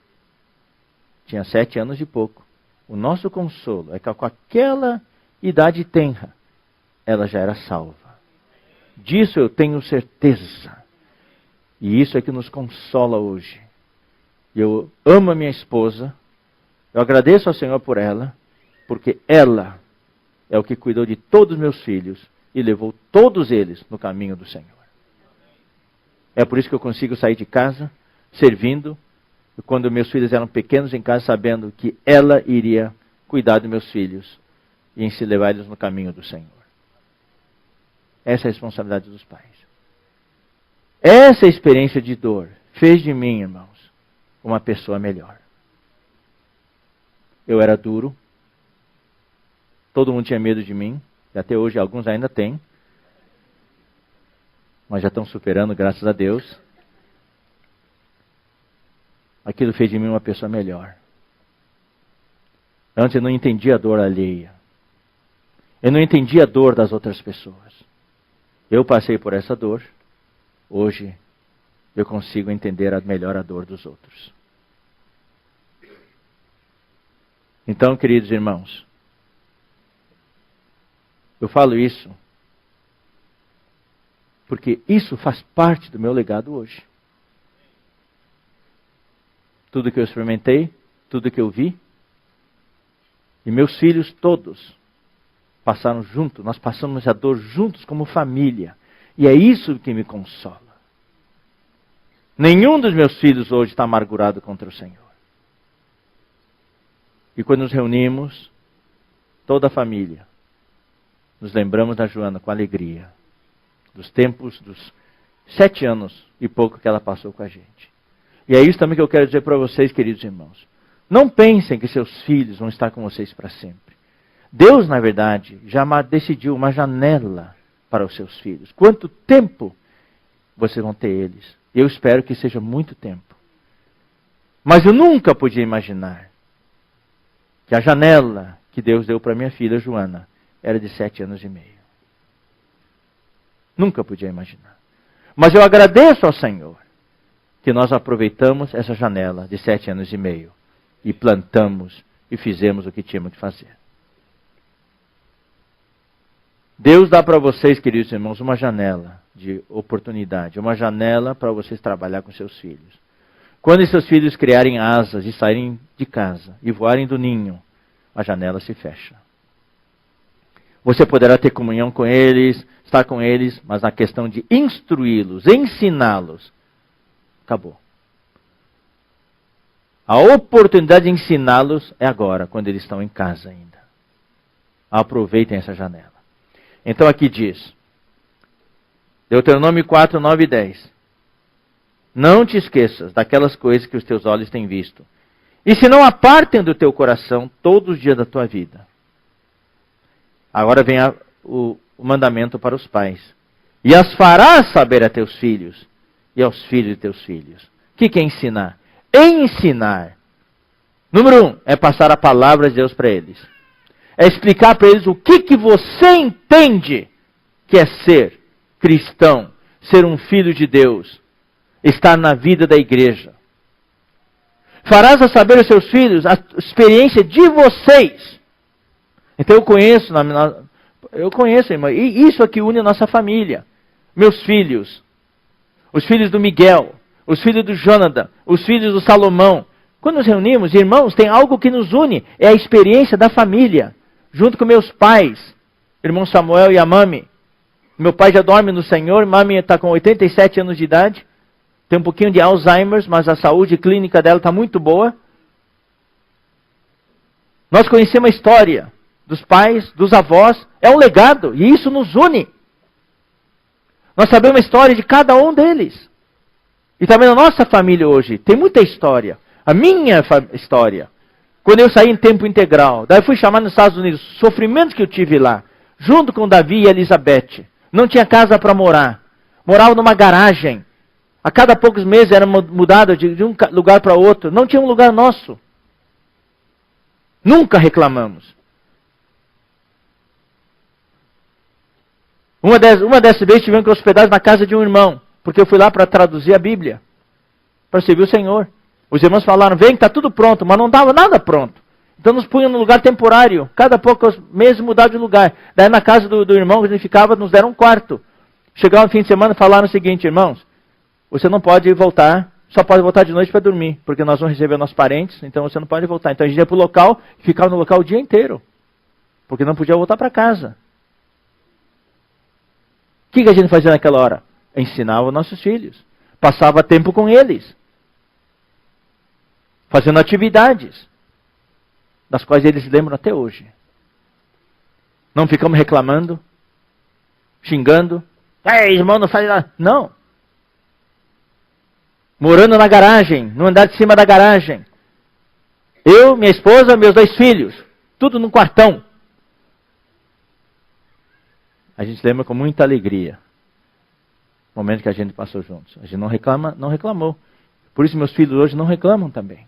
tinha 7 anos e pouco. O nosso consolo é que com aquela idade tenra, ela já era salva. Disso eu tenho certeza. E isso é que nos consola hoje. Eu amo a minha esposa. Eu agradeço ao Senhor por ela. Porque ela é o que cuidou de todos os meus filhos. E levou todos eles no caminho do Senhor. É por isso que eu consigo sair de casa, servindo. Quando meus filhos eram pequenos em casa, sabendo que ela iria cuidar dos meus filhos. E em se levar eles no caminho do Senhor. Essa é a responsabilidade dos pais. Essa experiência de dor fez de mim, irmãos, uma pessoa melhor. Eu era duro. Todo mundo tinha medo de mim. E até hoje alguns ainda têm. Mas já estão superando, graças a Deus. Aquilo fez de mim uma pessoa melhor. Antes eu não entendia a dor alheia. Eu não entendia a dor das outras pessoas. Eu passei por essa dor. Hoje eu consigo entender melhor a dor dos outros. Então, queridos irmãos, eu falo isso porque isso faz parte do meu legado hoje. Tudo que eu experimentei, tudo que eu vi, e meus filhos todos passaram juntos, nós passamos a dor juntos como família. E é isso que me consola. Nenhum dos meus filhos hoje está amargurado contra o Senhor. E quando nos reunimos, toda a família, nos lembramos da Joana com alegria. Dos tempos, dos 7 anos e pouco que ela passou com a gente. E é isso também que eu quero dizer para vocês, queridos irmãos. Não pensem que seus filhos vão estar com vocês para sempre. Deus, na verdade, já decidiu uma janela para os seus filhos. Quanto tempo vocês vão ter eles? Eu espero que seja muito tempo. Mas eu nunca podia imaginar que a janela que Deus deu para minha filha Joana era de 7 anos e meio. Nunca podia imaginar. Mas eu agradeço ao Senhor que nós aproveitamos essa janela de 7 anos e meio e plantamos e fizemos o que tínhamos que fazer. Deus dá para vocês, queridos irmãos, uma janela de oportunidade, uma janela para vocês trabalhar com seus filhos. Quando seus filhos criarem asas e saírem de casa e voarem do ninho, a janela se fecha. Você poderá ter comunhão com eles, estar com eles, mas na questão de instruí-los, ensiná-los, acabou. A oportunidade de ensiná-los é agora, quando eles estão em casa ainda. Aproveitem essa janela. Então aqui diz, Deuteronômio 4, 9 e 10. Não te esqueças daquelas coisas que os teus olhos têm visto. E se não apartem do teu coração todos os dias da tua vida. Agora vem o mandamento para os pais. E as farás saber a teus filhos e aos filhos de teus filhos. O que é ensinar? Ensinar. Número 1, é passar a palavra de Deus para eles. É explicar para eles o que você entende que é ser cristão, ser um filho de Deus, estar na vida da igreja. Farás a saber aos seus filhos a experiência de vocês. Então eu conheço, irmão, e isso aqui une a nossa família. Meus filhos, os filhos do Miguel, os filhos do Jonathan, os filhos do Salomão. Quando nos reunimos, irmãos, tem algo que nos une, é a experiência da família. Junto com meus pais, irmão Samuel e a mami. Meu pai já dorme no Senhor, mami está com 87 anos de idade. Tem um pouquinho de Alzheimer, mas a saúde clínica dela está muito boa. Nós conhecemos a história dos pais, dos avós. É um legado, e isso nos une. Nós sabemos a história de cada um deles. E também na nossa família hoje, tem muita história. A minha história. Quando eu saí em tempo integral, daí fui chamado nos Estados Unidos, sofrimentos que eu tive lá, junto com Davi e Elizabeth. Não tinha casa para morar. Morava numa garagem. A cada poucos meses era mudado de um lugar para outro. Não tinha um lugar nosso. Nunca reclamamos. Uma dessas vezes tivemos que hospedar na casa de um irmão, porque eu fui lá para traduzir a Bíblia, para servir o Senhor. Os irmãos falaram, vem que está tudo pronto, mas não estava nada pronto. Então nos punham no lugar temporário, cada poucos meses mudar de lugar. Daí na casa do irmão que a gente ficava, nos deram um quarto. Chegaram no fim de semana e falaram o seguinte, irmãos, você não pode voltar, só pode voltar de noite para dormir, porque nós vamos receber nossos parentes, então você não pode voltar. Então a gente ia para o local e ficava no local o dia inteiro, porque não podia voltar para casa. O que a gente fazia naquela hora? Ensinava os nossos filhos, passava tempo com eles, fazendo atividades, das quais eles se lembram até hoje. Não ficamos reclamando, xingando. Ei, irmão, não faz nada. Não. Morando na garagem, no andar de cima da garagem. Eu, minha esposa, meus 2 filhos. Tudo num quartão. A gente lembra com muita alegria o momento que a gente passou juntos. A gente não reclamou. Por isso meus filhos hoje não reclamam também.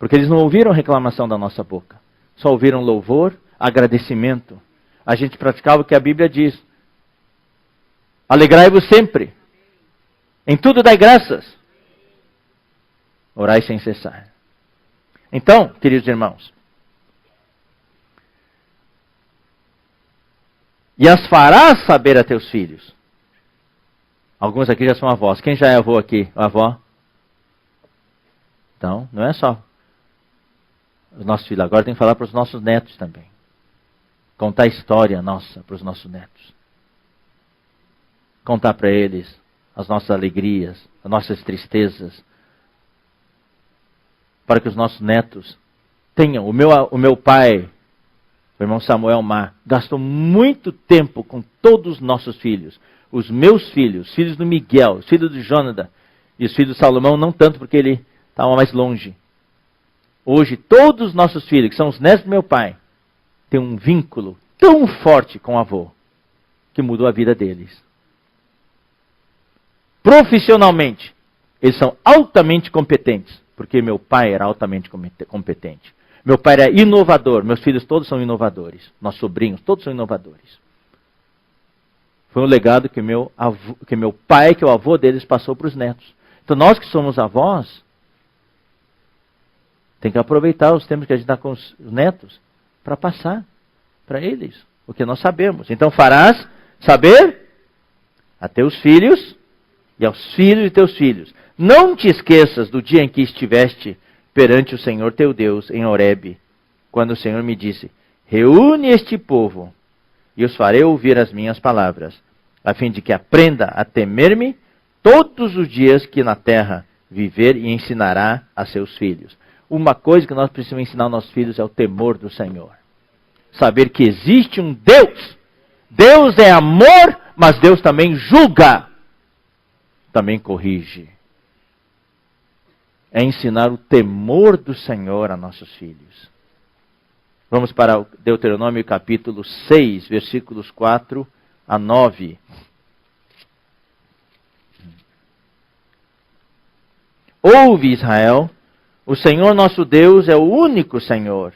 Porque eles não ouviram reclamação da nossa boca. Só ouviram louvor, agradecimento. A gente praticava o que a Bíblia diz. Alegrai-vos sempre. Em tudo dai graças. Orai sem cessar. Então, queridos irmãos. E as farás saber a teus filhos. Alguns aqui já são avós. Quem já é avô aqui? Avó? Então, não é só os nossos filhos. Agora tem que falar para os nossos netos também. Contar a história nossa para os nossos netos. Contar para eles as nossas alegrias, as nossas tristezas. Para que os nossos netos tenham. O meu pai, o irmão Samuel Mar, gastou muito tempo com todos os nossos filhos. Os meus filhos, os filhos do Miguel, os filhos do Jonathan e os filhos do Salomão, não tanto porque ele estava mais longe. Hoje, todos os nossos filhos, que são os netos do meu pai, têm um vínculo tão forte com o avô, que mudou a vida deles. Profissionalmente, eles são altamente competentes, porque meu pai era altamente competente. Meu pai era inovador. Meus filhos todos são inovadores. Nossos sobrinhos, todos são inovadores. Foi um legado que meu pai, que é o avô deles, passou para os netos. Então nós que somos avós, tem que aproveitar os tempos que a gente está com os netos para passar para eles o que nós sabemos. Então farás saber a teus filhos e aos filhos de teus filhos. Não te esqueças do dia em que estiveste perante o Senhor teu Deus em Horebe, quando o Senhor me disse: reúne este povo e os farei ouvir as minhas palavras, a fim de que aprenda a temer-me todos os dias que na terra viver, e ensinará a seus filhos. Uma coisa que nós precisamos ensinar aos nossos filhos é o temor do Senhor. Saber que existe um Deus. Deus é amor, mas Deus também julga. Também corrige. É ensinar o temor do Senhor a nossos filhos. Vamos para o Deuteronômio capítulo 6, versículos 4 a 9. Ouve, Israel, o Senhor nosso Deus é o único Senhor.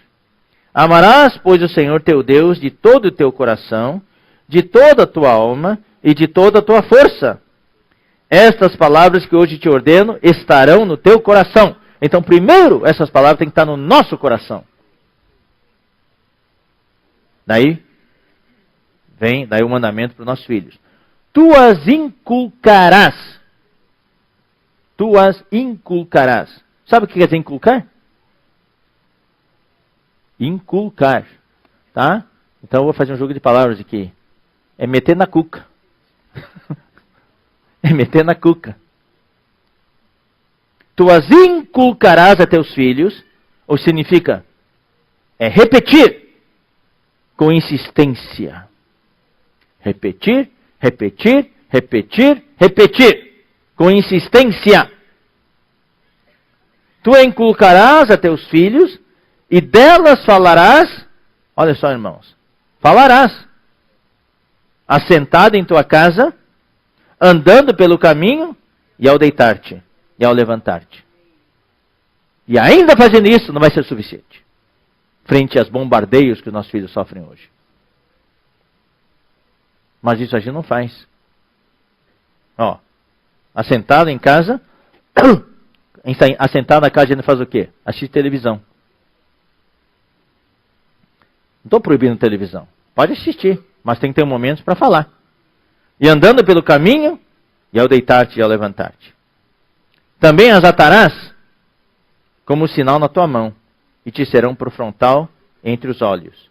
Amarás, pois, o Senhor teu Deus de todo o teu coração, de toda a tua alma e de toda a tua força. Estas palavras que hoje te ordeno estarão no teu coração. Então, primeiro, essas palavras têm que estar no nosso coração. Daí o mandamento para os nossos filhos. Tu as inculcarás. Tu as inculcarás. Sabe o que quer dizer inculcar? Inculcar. Tá? Então eu vou fazer um jogo de palavras aqui. É meter na cuca. É meter na cuca. Tu as inculcarás a teus filhos, ou significa, é repetir com insistência. Repetir, repetir, repetir, repetir. Com insistência. Tu inculcarás a teus filhos, e delas falarás, olha só, irmãos, falarás, assentado em tua casa, andando pelo caminho, e ao deitar-te, e ao levantar-te. E ainda fazendo isso, não vai ser suficiente, frente aos bombardeios que os nossos filhos sofrem hoje. Mas isso a gente não faz. Ó, assentado em casa, assentado na casa a gente faz o quê? Assiste televisão. Não estou proibindo televisão. Pode assistir, mas tem que ter um momento para falar. E andando pelo caminho, e ao deitar-te e ao levantar-te. Também as atarás como sinal na tua mão, e te serão por frontal entre os olhos.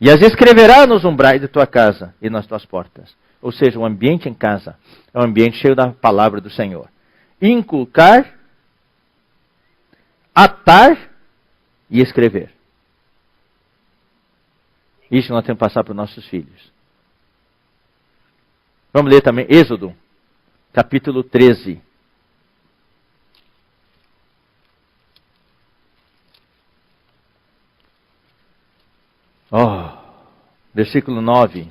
E as escreverás nos umbrais de tua casa e nas tuas portas. Ou seja, o ambiente em casa é um ambiente cheio da palavra do Senhor. Inculcar, atar e escrever. Isso nós temos que passar para os nossos filhos. Vamos ler também Êxodo, capítulo 13. Versículo 9.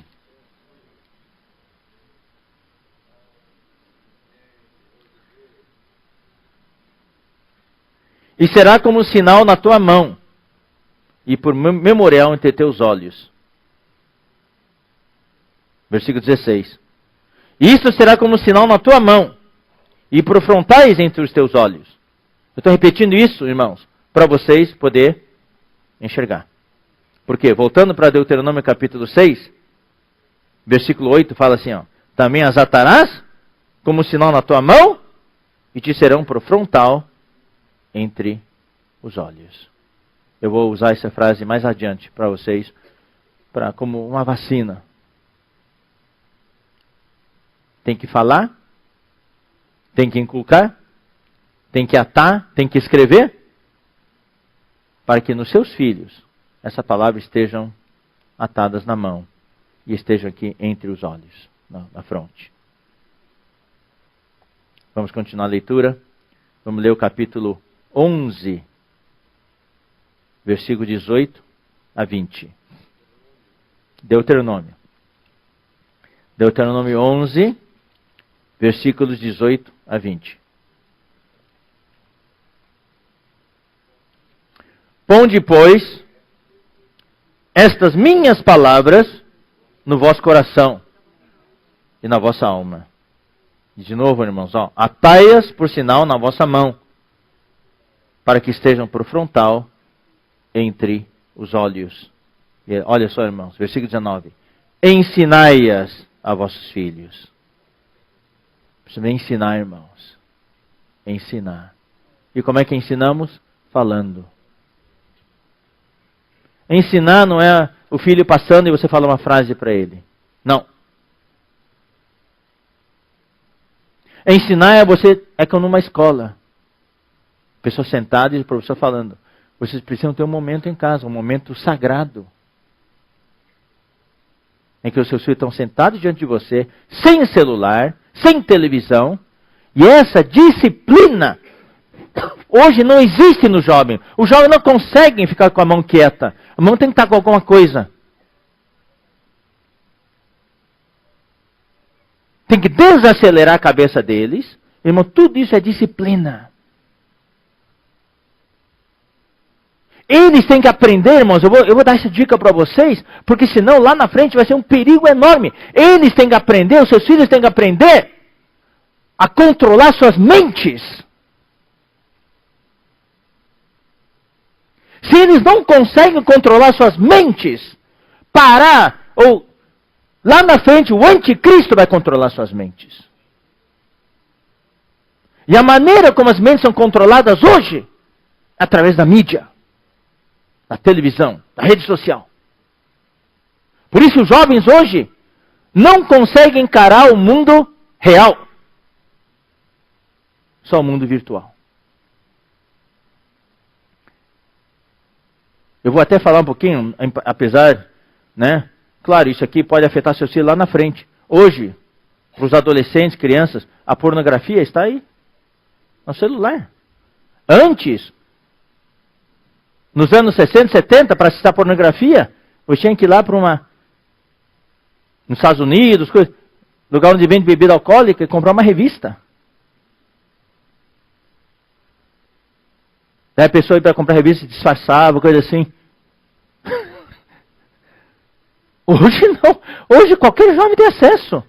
E será como sinal na tua mão, e por memorial entre teus olhos. Versículo 16. Isto será como sinal na tua mão, e por frontais entre os teus olhos. Eu estou repetindo isso, irmãos, para vocês poderem enxergar. Porque, voltando para Deuteronômio capítulo 6, versículo 8, fala assim, ó, também as atarás como sinal na tua mão, e te serão por frontal entre os olhos. Eu vou usar essa frase mais adiante para vocês, como uma vacina. Tem que falar, tem que inculcar, tem que atar, tem que escrever, para que nos seus filhos essa palavra estejam atadas na mão e estejam aqui entre os olhos, na fronte. Vamos continuar a leitura. Vamos ler o capítulo 11, versículo 18 a 20. Deuteronômio. Deuteronômio 11, versículos 18 a 20. Ponde, pois, estas minhas palavras no vosso coração e na vossa alma. E de novo, irmãos, atai-as por sinal na vossa mão, para que estejam por frontal entre os olhos. E olha só, irmãos, versículo 19. Ensinai-as a vossos filhos. Precisa ensinar, irmãos. Ensinar. E como é que ensinamos? Falando. Ensinar não é o filho passando e você fala uma frase para ele. Não. Ensinar é como numa escola. Pessoa sentada e o professor falando. Vocês precisam ter um momento em casa, um momento sagrado. Em que os seus filhos estão sentados diante de você, sem celular, sem televisão. E essa disciplina hoje não existe no jovem. Os jovens não conseguem ficar com a mão quieta. A mão tem que estar com alguma coisa. Tem que desacelerar a cabeça deles. Irmão, tudo isso é disciplina. Eles têm que aprender, irmãos. Eu vou dar essa dica para vocês, porque senão lá na frente vai ser um perigo enorme. Eles têm que aprender, os seus filhos têm que aprender a controlar suas mentes. Se eles não conseguem controlar suas mentes, parar, ou lá na frente o anticristo vai controlar suas mentes. E a maneira como as mentes são controladas hoje, através da mídia, da televisão, da rede social. Por isso os jovens hoje não conseguem encarar o mundo real. Só o mundo virtual. Eu vou até falar um pouquinho, apesar, né? Claro, isso aqui pode afetar seus filhos lá na frente. Hoje, para os adolescentes, crianças, a pornografia está aí, no celular. Antes, nos anos 60, 70, para assistir a pornografia, eu tinha que ir lá para nos Estados Unidos, lugar onde vende bebida alcoólica, e comprar uma revista. Daí a pessoa ia para comprar revista e disfarçava, coisa assim. Hoje não. Hoje qualquer jovem tem acesso.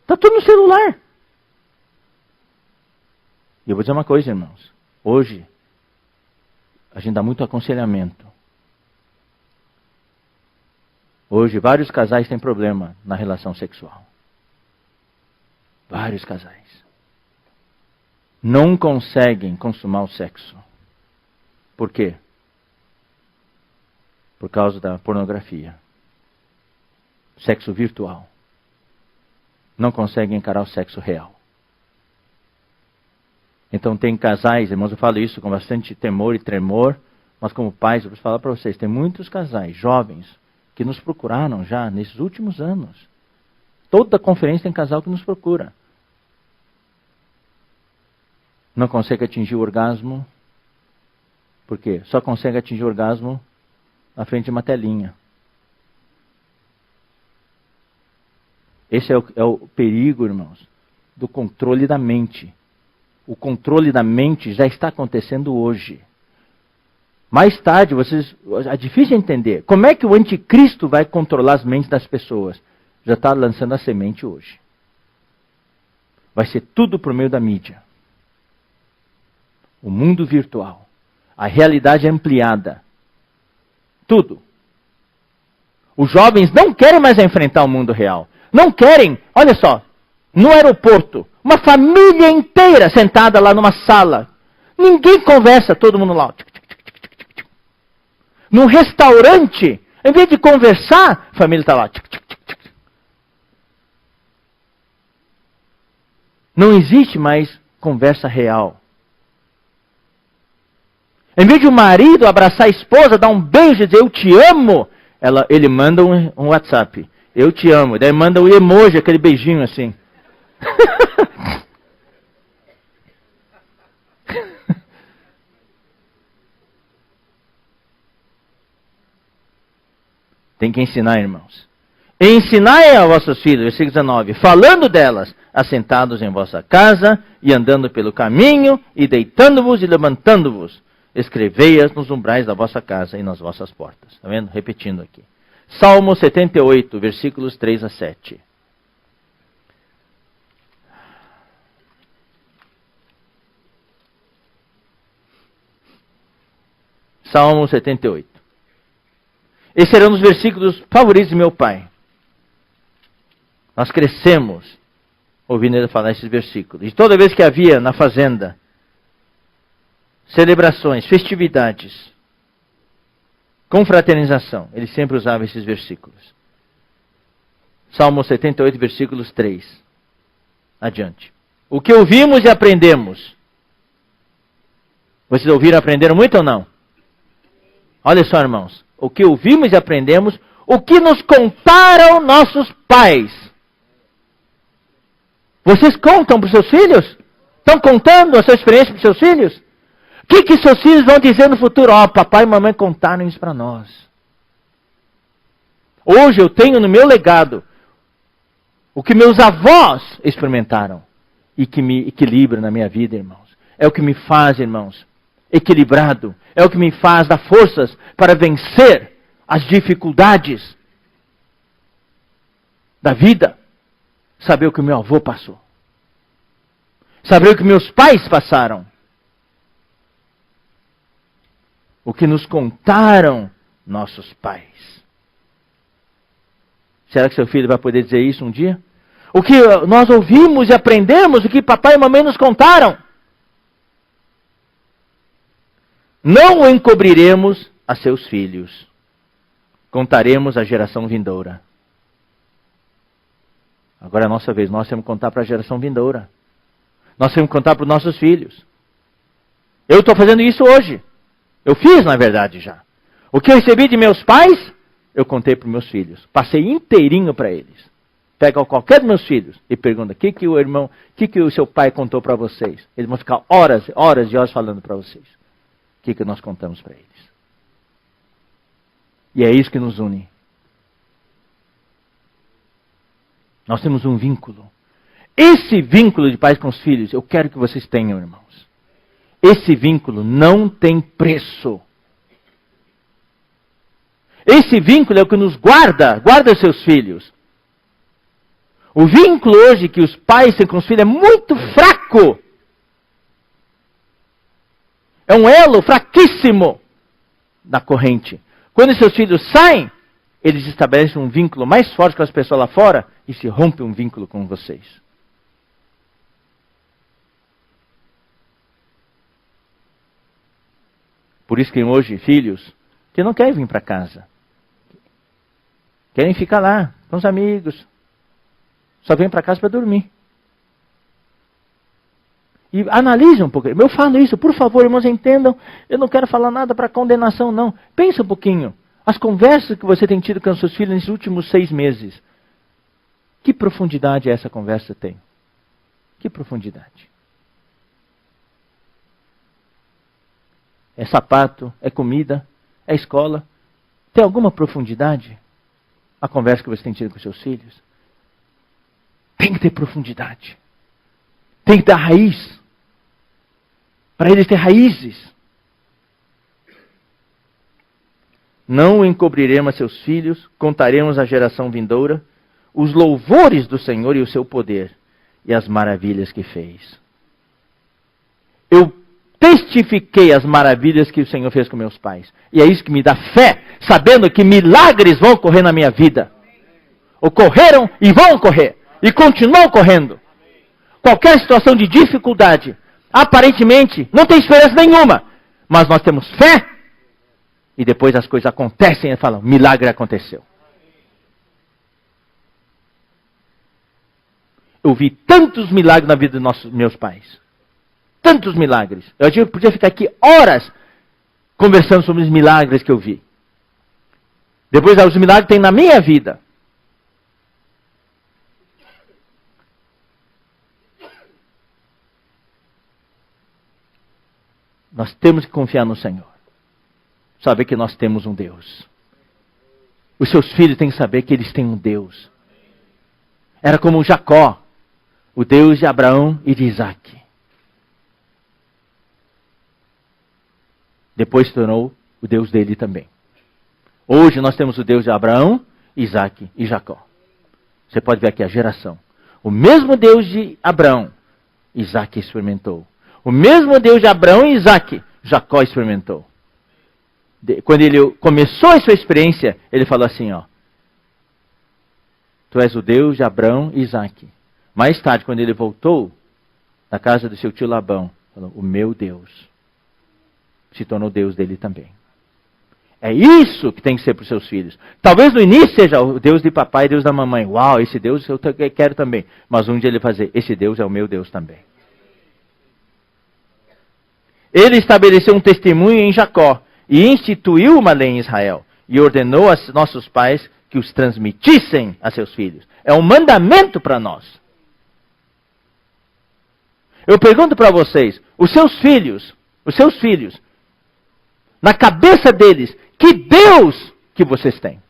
Está tudo no celular. E eu vou dizer uma coisa, irmãos. Hoje, a gente dá muito aconselhamento. Hoje, vários casais têm problema na relação sexual. Vários casais. Não conseguem consumar o sexo. Por quê? Por causa da pornografia. Sexo virtual. Não conseguem encarar o sexo real. Então tem casais, irmãos, eu falo isso com bastante temor e tremor, mas como pais, eu vou falar para vocês, tem muitos casais jovens que nos procuraram já nesses últimos anos. Toda conferência tem casal que nos procura. Não consegue atingir o orgasmo. Por quê? Só consegue atingir o orgasmo na frente de uma telinha. Esse é o perigo, irmãos, do controle da mente. O controle da mente já está acontecendo hoje. Mais tarde, é difícil entender. Como é que o anticristo vai controlar as mentes das pessoas? Já está lançando a semente hoje. Vai ser tudo por meio da mídia. O mundo virtual. A realidade ampliada. Tudo. Os jovens não querem mais enfrentar o mundo real. Não querem, olha só, no aeroporto, uma família inteira sentada lá numa sala. Ninguém conversa, todo mundo lá. Num restaurante, em vez de conversar, a família está lá. Não existe mais conversa real. Em vez de o marido abraçar a esposa, dar um beijo e dizer eu te amo, ele manda um WhatsApp. Eu te amo. Daí manda o emoji, aquele beijinho assim. Tem que ensinar, irmãos. Ensinai a vossos filhos, versículo 19, falando delas, assentados em vossa casa, e andando pelo caminho, e deitando-vos e levantando-vos. escrevei-as nos umbrais da vossa casa e nas vossas portas. Está vendo? Repetindo aqui. Salmo 78, versículos 3 a 7. Salmo 78. Esses eram os versículos favoritos de meu pai. Nós crescemos ouvindo ele falar esses versículos. E toda vez que havia na fazenda celebrações, festividades, confraternização, ele sempre usava esses versículos. Salmo 78, versículos 3. Adiante. O que ouvimos e aprendemos. Vocês ouviram e aprenderam muito ou não? Olha só, irmãos. O que ouvimos e aprendemos, o que nos contaram nossos pais. Vocês contam para os seus filhos? Estão contando a sua experiência para os seus filhos? O que seus filhos vão dizer no futuro? Ó, papai e mamãe contaram isso para nós. Hoje eu tenho no meu legado o que meus avós experimentaram e que me equilibra na minha vida, irmãos. É o que me faz, irmãos, equilibrado. É o que me faz dar forças para vencer as dificuldades da vida. Saber o que meu avô passou. Saber o que meus pais passaram. O que nos contaram nossos pais. Será que seu filho vai poder dizer isso um dia? O que nós ouvimos e aprendemos, o que papai e mamãe nos contaram. Não o encobriremos a seus filhos. Contaremos à geração vindoura. Agora é a nossa vez. Nós temos que contar para a geração vindoura. Nós temos que contar para os nossos filhos. Eu estou fazendo isso hoje. Eu fiz, na verdade, já. O que eu recebi de meus pais, eu contei para os meus filhos. Passei inteirinho para eles. Pega qualquer dos meus filhos e pergunta, o que o seu pai contou para vocês? Eles vão ficar horas e horas falando para vocês. O que nós contamos para eles? E é isso que nos une. Nós temos um vínculo. Esse vínculo de pais com os filhos, eu quero que vocês tenham, irmãos. Esse vínculo não tem preço. Esse vínculo é o que nos guarda os seus filhos. O vínculo hoje que os pais têm com os filhos é muito fraco. É um elo fraquíssimo da corrente. Quando seus filhos saem, eles estabelecem um vínculo mais forte com as pessoas lá fora e se rompe um vínculo com vocês. Por isso que hoje filhos que não querem vir para casa. Querem ficar lá com os amigos. Só vêm para casa para dormir. E analise um pouco. Eu falo isso, por favor, irmãos, entendam. Eu não quero falar nada para condenação, não. Pensa um pouquinho. As conversas que você tem tido com os seus filhos nesses últimos 6 meses. Que profundidade essa conversa tem? Que profundidade? É sapato, é comida, é escola. Tem alguma profundidade a conversa que você tem tido com os seus filhos? Tem que ter profundidade. Tem que dar raiz. Para eles ter raízes. Não encobriremos a seus filhos, contaremos à geração vindoura os louvores do Senhor e o seu poder e as maravilhas que fez. Eu testifiquei as maravilhas que o Senhor fez com meus pais. E é isso que me dá fé, sabendo que milagres vão ocorrer na minha vida. Ocorreram e vão ocorrer. E continuam ocorrendo. Qualquer situação de dificuldade, aparentemente, não tem esperança nenhuma. Mas nós temos fé. E depois as coisas acontecem e falam, milagre aconteceu. Eu vi tantos milagres na vida dos meus pais. Tantos milagres. Eu podia ficar aqui horas conversando sobre os milagres que eu vi. Depois os milagres que tem na minha vida. Nós temos que confiar no Senhor. Saber que nós temos um Deus. Os seus filhos têm que saber que eles têm um Deus. Era como Jacó, o Deus de Abraão e de Isaac. depois se tornou o Deus dele também. Hoje nós temos o Deus de Abraão, Isaac e Jacó. Você pode ver aqui a geração. O mesmo Deus de Abraão, Isaac experimentou. O mesmo Deus de Abraão e Isaac, Jacó experimentou. Quando ele começou a sua experiência, ele falou assim, ó. Tu és o Deus de Abraão e Isaac. Mais tarde, quando ele voltou da casa do seu tio Labão, falou, o meu Deus se tornou Deus dele também. É isso que tem que ser para os seus filhos. Talvez no início seja o Deus de papai e Deus da mamãe. Uau, esse Deus eu quero também. Mas um dia ele vai fazer, esse Deus é o meu Deus também. Ele estabeleceu um testemunho em Jacó e instituiu uma lei em Israel. E ordenou a nossos pais que os transmitissem a seus filhos. É um mandamento para nós. Eu pergunto para vocês, os seus filhos, na cabeça deles, que Deus que vocês têm?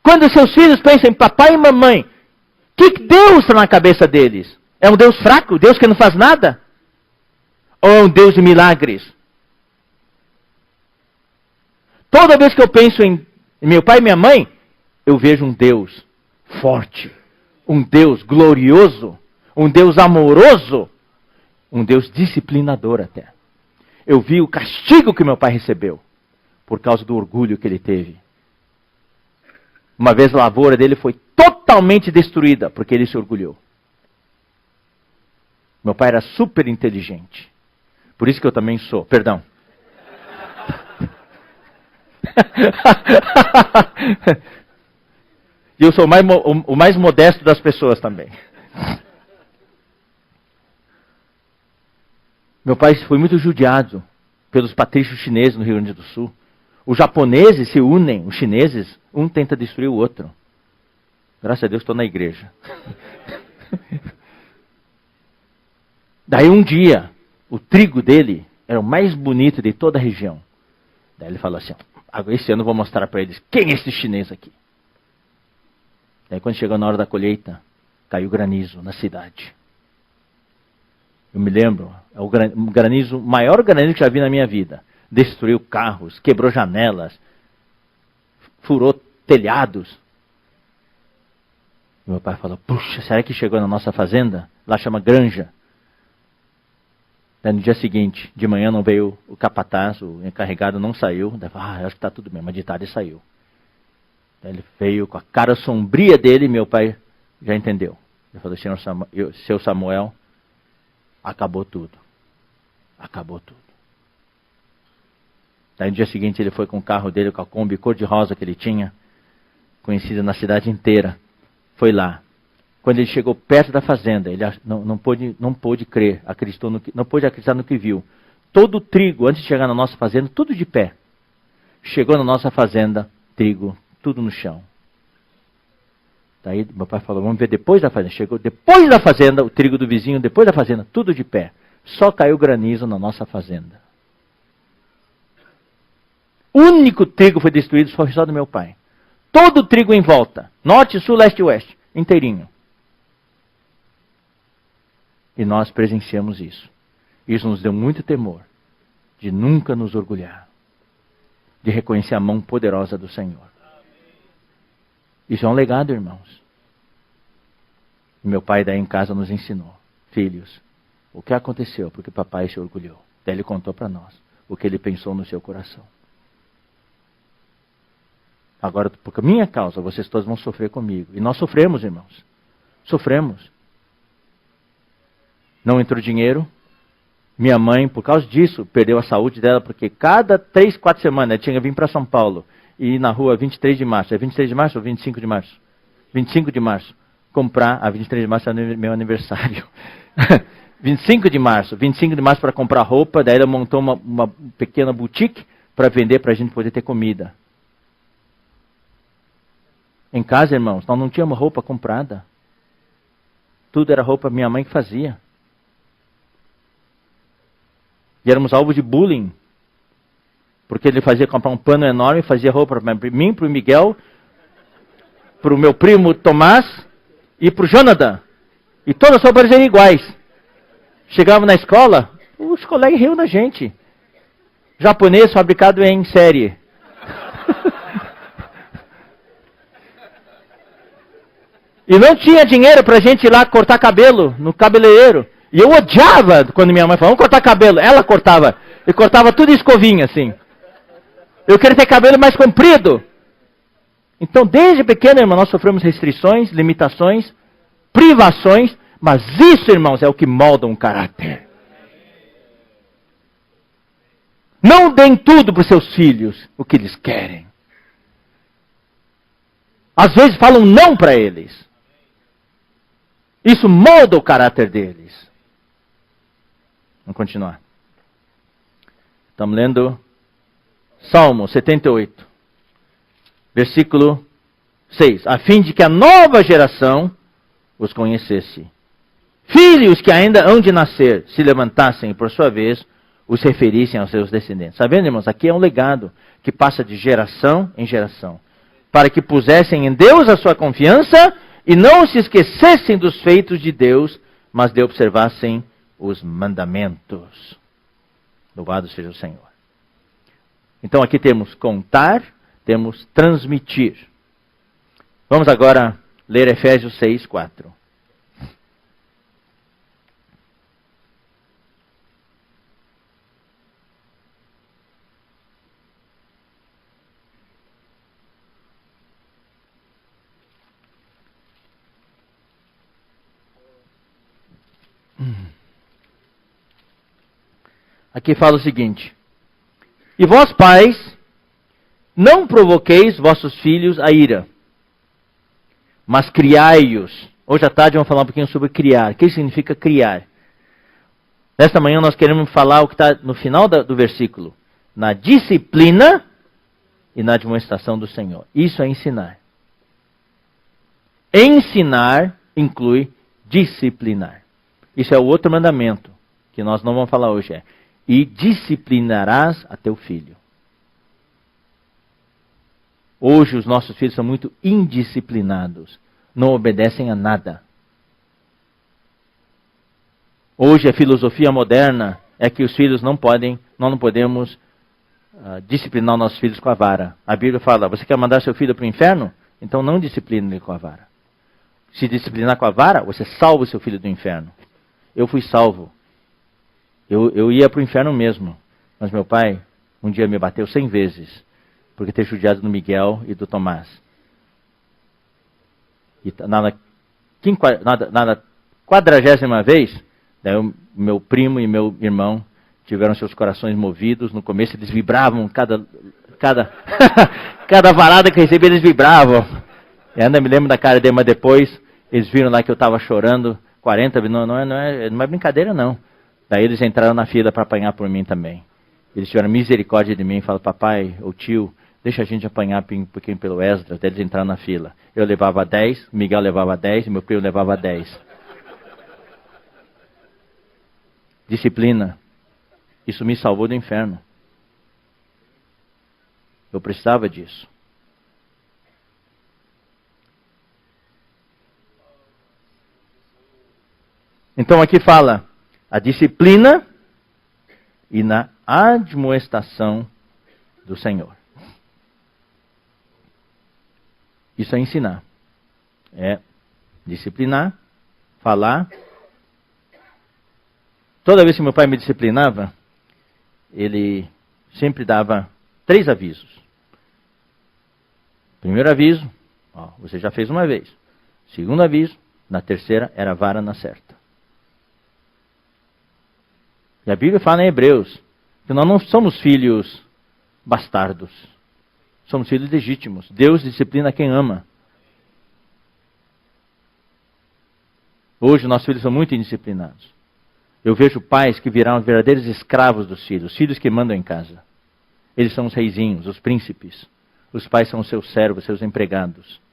Quando seus filhos pensam em papai e mamãe, que Deus está na cabeça deles? É um Deus fraco? Deus que não faz nada? Ou é um Deus de milagres? Toda vez que eu penso em meu pai e minha mãe, eu vejo um Deus forte, um Deus glorioso, um Deus amoroso, um Deus disciplinador até. Eu vi o castigo que meu pai recebeu por causa do orgulho que ele teve. Uma vez a lavoura dele foi totalmente destruída porque ele se orgulhou. Meu pai era super inteligente. Por isso que eu também sou. Perdão. E eu sou o mais modesto das pessoas também. Meu pai foi muito judiado pelos patrícios chineses no Rio Grande do Sul. Os japoneses se unem, os chineses, um tenta destruir o outro. Graças a Deus estou na igreja. Daí um dia, o trigo dele era o mais bonito de toda a região. Daí ele falou assim, esse ano eu vou mostrar para eles quem é esse chinês aqui. Daí quando chegou na hora da colheita, caiu granizo na cidade. Eu me lembro, é o granizo, maior granizo que já vi na minha vida. Destruiu carros, quebrou janelas, furou telhados. E meu pai falou, puxa, será que chegou na nossa fazenda? Lá chama granja. Daí no dia seguinte, de manhã não veio o capataz, o encarregado não saiu. Daí falou, acho que está tudo bem, mas de tarde saiu. Daí ele veio com a cara sombria dele e meu pai já entendeu. Ele falou, seu Samuel, acabou tudo. Acabou tudo. Daí no dia seguinte ele foi com o carro dele, com a Kombi cor-de-rosa que ele tinha, conhecida na cidade inteira. Foi lá. Quando ele chegou perto da fazenda, ele não pôde crer, não pôde acreditar no que viu. Todo o trigo, antes de chegar na nossa fazenda, tudo de pé. Chegou na nossa fazenda, trigo, tudo no chão. Daí meu pai falou, vamos ver depois da fazenda. Chegou depois da fazenda, o trigo do vizinho, depois da fazenda, tudo de pé. Só caiu granizo na nossa fazenda. O único trigo foi destruído foi só do meu pai. Todo o trigo em volta, norte, sul, leste e oeste, inteirinho. E nós presenciamos isso. Isso nos deu muito temor de nunca nos orgulhar, de reconhecer a mão poderosa do Senhor. Isso é um legado, irmãos. E meu pai daí em casa nos ensinou. Filhos, o que aconteceu porque papai se orgulhou? Daí ele contou para nós o que ele pensou no seu coração. Agora, por minha causa, vocês todos vão sofrer comigo. E nós sofremos, irmãos. Sofremos. Não entrou dinheiro. Minha mãe, por causa disso, perdeu a saúde dela, porque cada 3, 4 semanas ela tinha que vir para São Paulo e ir na rua 23 de março. É 23 de março ou 25 de março? 25 de março. Comprar, a 23 de março é meu aniversário. 25 de março para comprar roupa, daí ela montou uma pequena boutique para vender, para a gente poder ter comida. Em casa, irmãos, nós não tínhamos roupa comprada. Tudo era roupa minha mãe que fazia. E éramos alvo de bullying. Porque ele fazia comprar um pano enorme, fazia roupa para mim, para o Miguel, para o meu primo Tomás e para o Jonathan. E todas as roupas eram iguais. Chegava na escola, Os colegas riam da gente. Japonês fabricado em série. E não tinha dinheiro pra gente ir lá cortar cabelo no cabeleireiro. E eu odiava quando minha mãe falava, vamos cortar cabelo. Ela cortava. E cortava tudo em escovinha, assim. Eu queria ter cabelo mais comprido. Então, desde pequeno, irmão, nós sofremos restrições, limitações, privações. Mas isso, irmãos, é o que molda um caráter. Não deem tudo para os seus filhos, o que eles querem. Às vezes falam não para eles. Isso molda o caráter deles. Vamos continuar. Estamos lendo Salmo 78, versículo 6. A fim de que a nova geração os conhecesse. Filhos que ainda hão de nascer, se levantassem e por sua vez os referissem aos seus descendentes. Sabendo, irmãos, aqui é um legado que passa de geração em geração. Para que pusessem em Deus a sua confiança e não se esquecessem dos feitos de Deus, mas de observassem os mandamentos. Louvado seja o Senhor. Então aqui temos contar, temos transmitir. Vamos agora ler Efésios 6, 4. Aqui fala o seguinte: e vós, pais, não provoqueis vossos filhos a ira, mas criai-os. Hoje à tarde vamos falar um pouquinho sobre criar. O que significa criar? Nesta manhã nós queremos falar o que está no final do versículo. Na disciplina e na demonstração do Senhor. Isso é ensinar. Ensinar inclui disciplinar. Isso é o outro mandamento, que nós não vamos falar hoje. E disciplinarás a teu filho. Hoje os nossos filhos são muito indisciplinados. Não obedecem a nada. Hoje a filosofia moderna é que os filhos nós não podemos disciplinar nossos filhos com a vara. A Bíblia fala, você quer mandar seu filho para o inferno? Então não discipline ele com a vara. Se disciplinar com a vara, você salva o seu filho do inferno. Eu fui salvo. Eu ia para o inferno mesmo. Mas meu pai um dia me bateu 100 vezes. Porque ter judiado do Miguel e do Tomás. E na 40ª vez, daí meu primo e meu irmão tiveram seus corações movidos. No começo eles vibravam. Cada varada que recebi eles vibravam. E ainda me lembro da cara dele, mas depois eles viram lá que eu estava chorando. 40, não é brincadeira não. Daí eles entraram na fila para apanhar por mim também. Eles tiveram misericórdia de mim e falaram, papai ou tio, deixa a gente apanhar um pouquinho pelo Esdras. Daí eles entraram na fila. Eu levava 10, Miguel levava 10 e meu primo levava 10. Disciplina. Isso me salvou do inferno. Eu precisava disso. Então aqui fala a disciplina e na admoestação do Senhor. Isso é ensinar. É disciplinar, falar. Toda vez que meu pai me disciplinava, ele sempre dava 3 avisos. Primeiro aviso, você já fez uma vez. Segundo aviso, na terceira era vara na certa. E a Bíblia fala em Hebreus que nós não somos filhos bastardos. Somos filhos legítimos. Deus disciplina quem ama. Hoje nossos filhos são muito indisciplinados. Eu vejo pais que viraram verdadeiros escravos dos filhos. Os filhos que mandam em casa. Eles são os reizinhos, os príncipes. Os pais são os seus servos, seus empregados.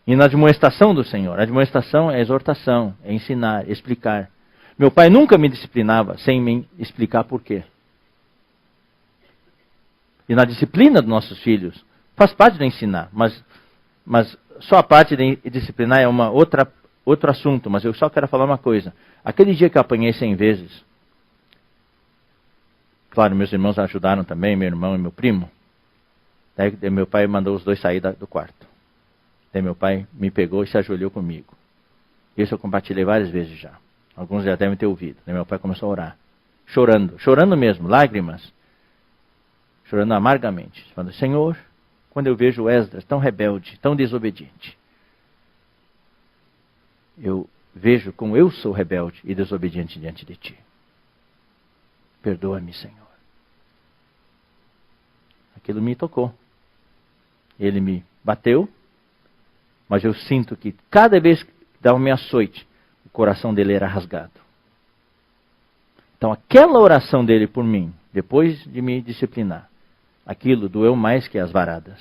E na admoestação do Senhor. A admoestação é exortação, é ensinar, explicar. Meu pai nunca me disciplinava sem me explicar por quê. E na disciplina dos nossos filhos, faz parte de ensinar, mas só a parte de disciplinar é uma outra outro assunto, mas eu só quero falar uma coisa. Aquele dia que eu apanhei 100 vezes, claro, meus irmãos ajudaram também, meu irmão e meu primo. Daí meu pai mandou os dois sair do quarto. Daí meu pai me pegou e se ajoelhou comigo. Isso eu compartilhei várias vezes já. Alguns já devem ter ouvido. Daí meu pai começou a orar. Chorando mesmo, lágrimas. Chorando amargamente. Falando, Senhor, quando eu vejo Esdras tão rebelde, tão desobediente, eu vejo como eu sou rebelde e desobediente diante de Ti. Perdoa-me, Senhor. Aquilo me tocou. Ele me bateu, mas eu sinto que cada vez que dava um açoite, o coração dele era rasgado. Então aquela oração dele por mim, depois de me disciplinar, aquilo doeu mais que as varadas.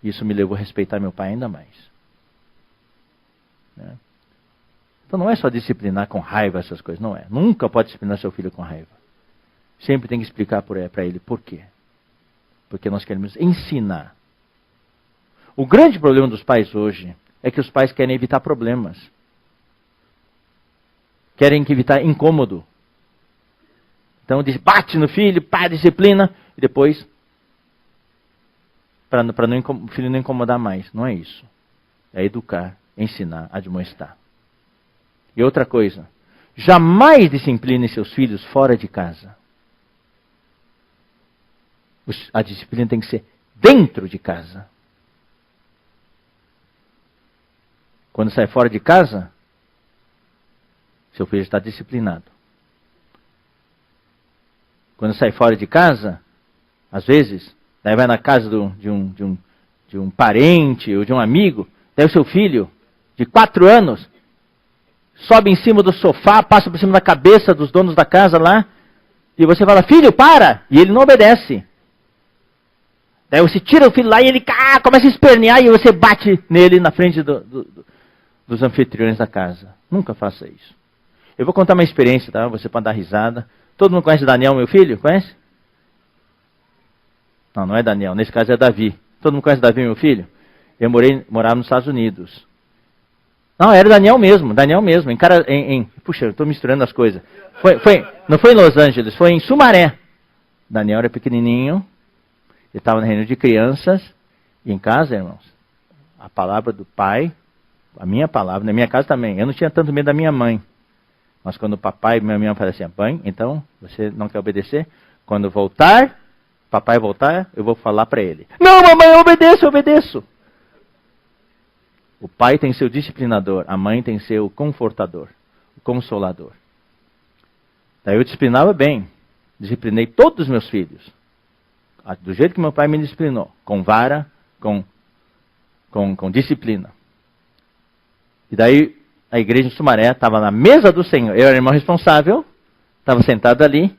Isso me levou a respeitar meu pai ainda mais. Então não é só disciplinar com raiva essas coisas, não é. Nunca pode disciplinar seu filho com raiva. Sempre tem que explicar para ele por quê. Porque nós queremos ensinar. O grande problema dos pais hoje é que os pais querem evitar problemas. Querem evitar incômodo. Então bate no filho, pá, disciplina, e depois, para o filho não incomodar mais. Não é isso. É educar, ensinar, admoestar. E outra coisa, jamais discipline seus filhos fora de casa. A disciplina tem que ser dentro de casa. Quando sai fora de casa, seu filho está disciplinado. Quando sai fora de casa, às vezes, daí vai na casa de um parente ou de um amigo, daí o seu filho, de 4 anos, sobe em cima do sofá, passa por cima da cabeça dos donos da casa lá, e você fala, filho, para! E ele não obedece. Daí você tira o filho lá e ele começa a espernear e você bate nele na frente dos anfitriões da casa. Nunca faça isso. Eu vou contar uma experiência, tá? Você pode dar risada. Todo mundo conhece Daniel, meu filho? Conhece? Não é Daniel. Nesse caso é Davi. Todo mundo conhece Davi, meu filho? Eu morava nos Estados Unidos. Não, era Daniel mesmo. Puxa, eu estou misturando as coisas. Não foi em Los Angeles, foi em Sumaré. Daniel era pequenininho. Ele estava no reino de crianças. E em casa, irmãos, a palavra do pai, a minha palavra, na minha casa também. Eu não tinha tanto medo da minha mãe. Mas quando o papai e minha mãe falaram assim, mãe, então você não quer obedecer? Quando papai voltar, eu vou falar para ele. Não, mamãe, eu obedeço. O pai tem que ser o disciplinador, a mãe tem que ser o confortador, o consolador. Daí eu disciplinava bem. Disciplinei todos os meus filhos. Do jeito que meu pai me disciplinou. Com vara, com disciplina. E daí a igreja de Sumaré estava na mesa do Senhor. Eu era o irmão responsável, estava sentado ali.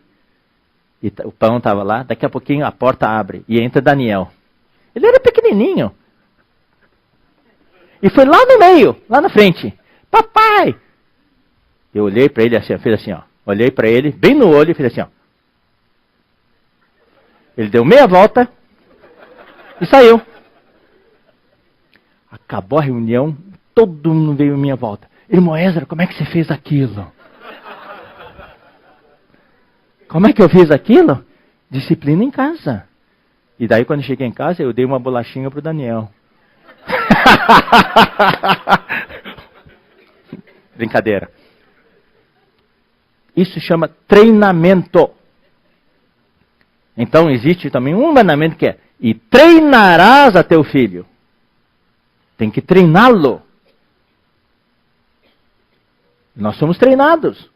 E o pão estava lá. Daqui a pouquinho a porta abre e entra Daniel. Ele era pequenininho. E foi lá no meio, lá na frente. Papai! Eu olhei para ele assim, eu fiz assim, ó. Olhei para ele, bem no olho, e fiz assim, ó. Ele deu meia volta e saiu. Acabou a reunião, todo mundo veio à minha volta. Irmão Ezra, como é que você fez aquilo? Como é que eu fiz aquilo? Disciplina em casa. E daí quando eu cheguei em casa, eu dei uma bolachinha para o Daniel. Brincadeira. Isso chama treinamento. Então existe também um mandamento que é: e treinarás a teu filho. Tem que treiná-lo. Nós somos treinados.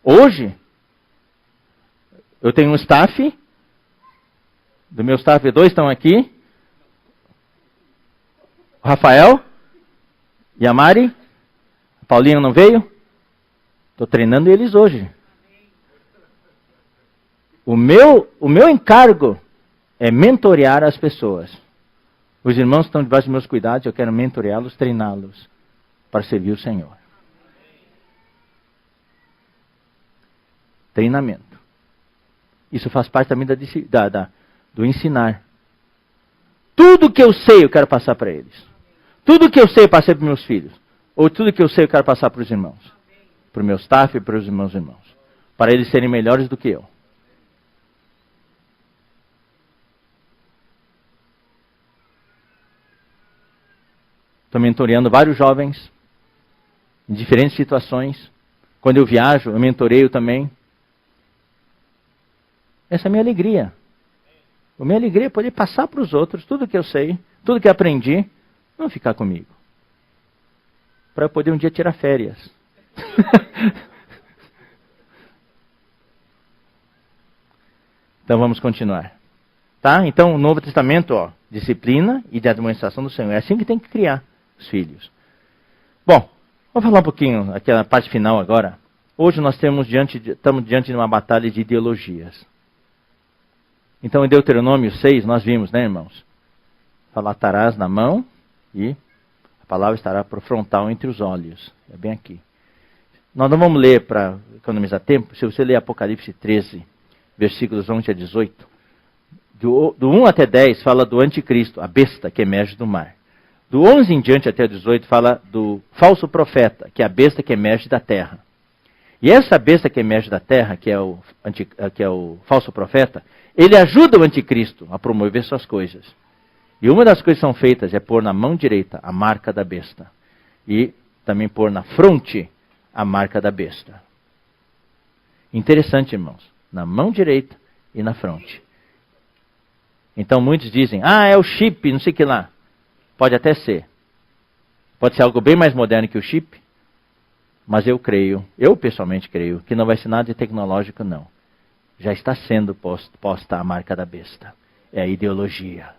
Hoje, eu tenho um staff. Do meu staff, 2 estão aqui. O Rafael e a Mari. A Paulinha não veio. Estou treinando eles hoje. O meu encargo é mentorear as pessoas. Os irmãos estão debaixo dos meus cuidados, eu quero mentoreá-los, treiná-los para servir o Senhor. Treinamento. Isso faz parte também do ensinar. Tudo que eu sei, eu quero passar para eles. Tudo que eu sei eu passei para os meus filhos. Ou tudo que eu sei eu quero passar para os irmãos. Para o meu staff e para os irmãos. Para eles serem melhores do que eu. Estou mentoreando vários jovens. Em diferentes situações. Quando eu viajo, eu mentoreio também. Essa é a minha alegria. A minha alegria é poder passar para os outros tudo que eu sei, tudo que aprendi, não ficar comigo. Para eu poder um dia tirar férias. Então vamos continuar. Tá? Então o Novo Testamento, ó, disciplina e de administração do Senhor. É assim que tem que criar os filhos. Bom, vamos falar um pouquinho aqui na parte final agora. Hoje nós estamos diante de uma batalha de ideologias. Então, em Deuteronômio 6, nós vimos, né, irmãos? Falatarás na mão e a palavra estará pro frontal entre os olhos. É bem aqui. Nós não vamos ler para economizar tempo. Se você ler Apocalipse 13, versículos 11 a 18, do 1 até 10 fala do anticristo, a besta que emerge do mar. Do 11 em diante até o 18 fala do falso profeta, que é a besta que emerge da terra. E essa besta que emerge da terra, que é o falso profeta, ele ajuda o anticristo a promover suas coisas. E uma das coisas que são feitas é pôr na mão direita a marca da besta. E também pôr na fronte a marca da besta. Interessante, irmãos. Na mão direita e na fronte. Então muitos dizem, é o chip, não sei o que lá. Pode até ser. Pode ser algo bem mais moderno que o chip. Mas eu pessoalmente creio, que não vai ser nada de tecnológico, não. Já está sendo posta a marca da besta. É a ideologia.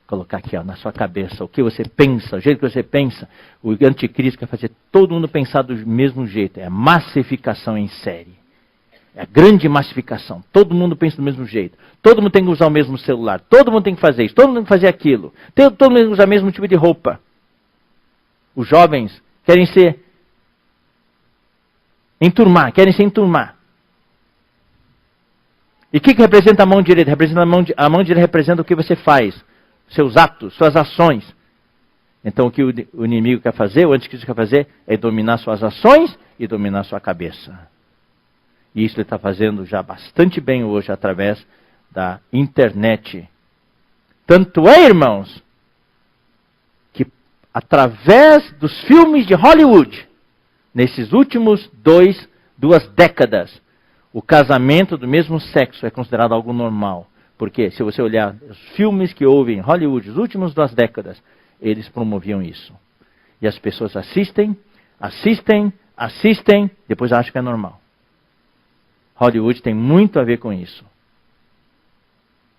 Colocar aqui na sua cabeça o que você pensa, o jeito que você pensa. O anticristo quer fazer todo mundo pensar do mesmo jeito. É a massificação em série. É a grande massificação. Todo mundo pensa do mesmo jeito. Todo mundo tem que usar o mesmo celular. Todo mundo tem que fazer isso. Todo mundo tem que fazer aquilo. Todo mundo tem que usar o mesmo tipo de roupa. Os jovens querem se enturmar. E o que representa a mão direita? A mão direita representa o que você faz, seus atos, suas ações. Então o que o inimigo quer fazer, o anticristo quer fazer, é dominar suas ações e dominar sua cabeça. E isso ele está fazendo já bastante bem hoje através da internet. Tanto é, irmãos, que através dos filmes de Hollywood, nesses últimos duas décadas, o casamento do mesmo sexo é considerado algo normal. Porque se você olhar os filmes que houve em Hollywood, as últimas 2 décadas, eles promoviam isso. E as pessoas assistem, depois acham que é normal. Hollywood tem muito a ver com isso.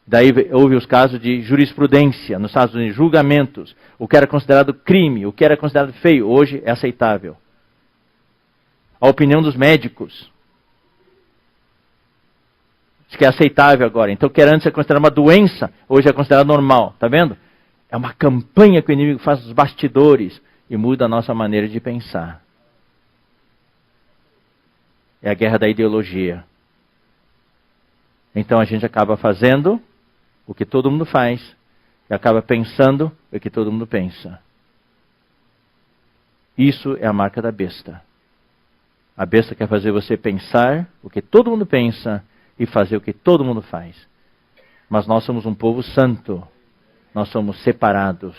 Daí houve os casos de jurisprudência, nos Estados Unidos, julgamentos. O que era considerado crime, o que era considerado feio, hoje é aceitável. A opinião dos médicos. Diz que é aceitável agora. Então, o que era antes é considerado uma doença, hoje é considerado normal. Está vendo? É uma campanha que o inimigo faz nos bastidores e muda a nossa maneira de pensar. É a guerra da ideologia. Então, a gente acaba fazendo o que todo mundo faz e acaba pensando o que todo mundo pensa. Isso é a marca da besta. A besta quer fazer você pensar o que todo mundo pensa e fazer o que todo mundo faz. Mas nós somos um povo santo. Nós somos separados.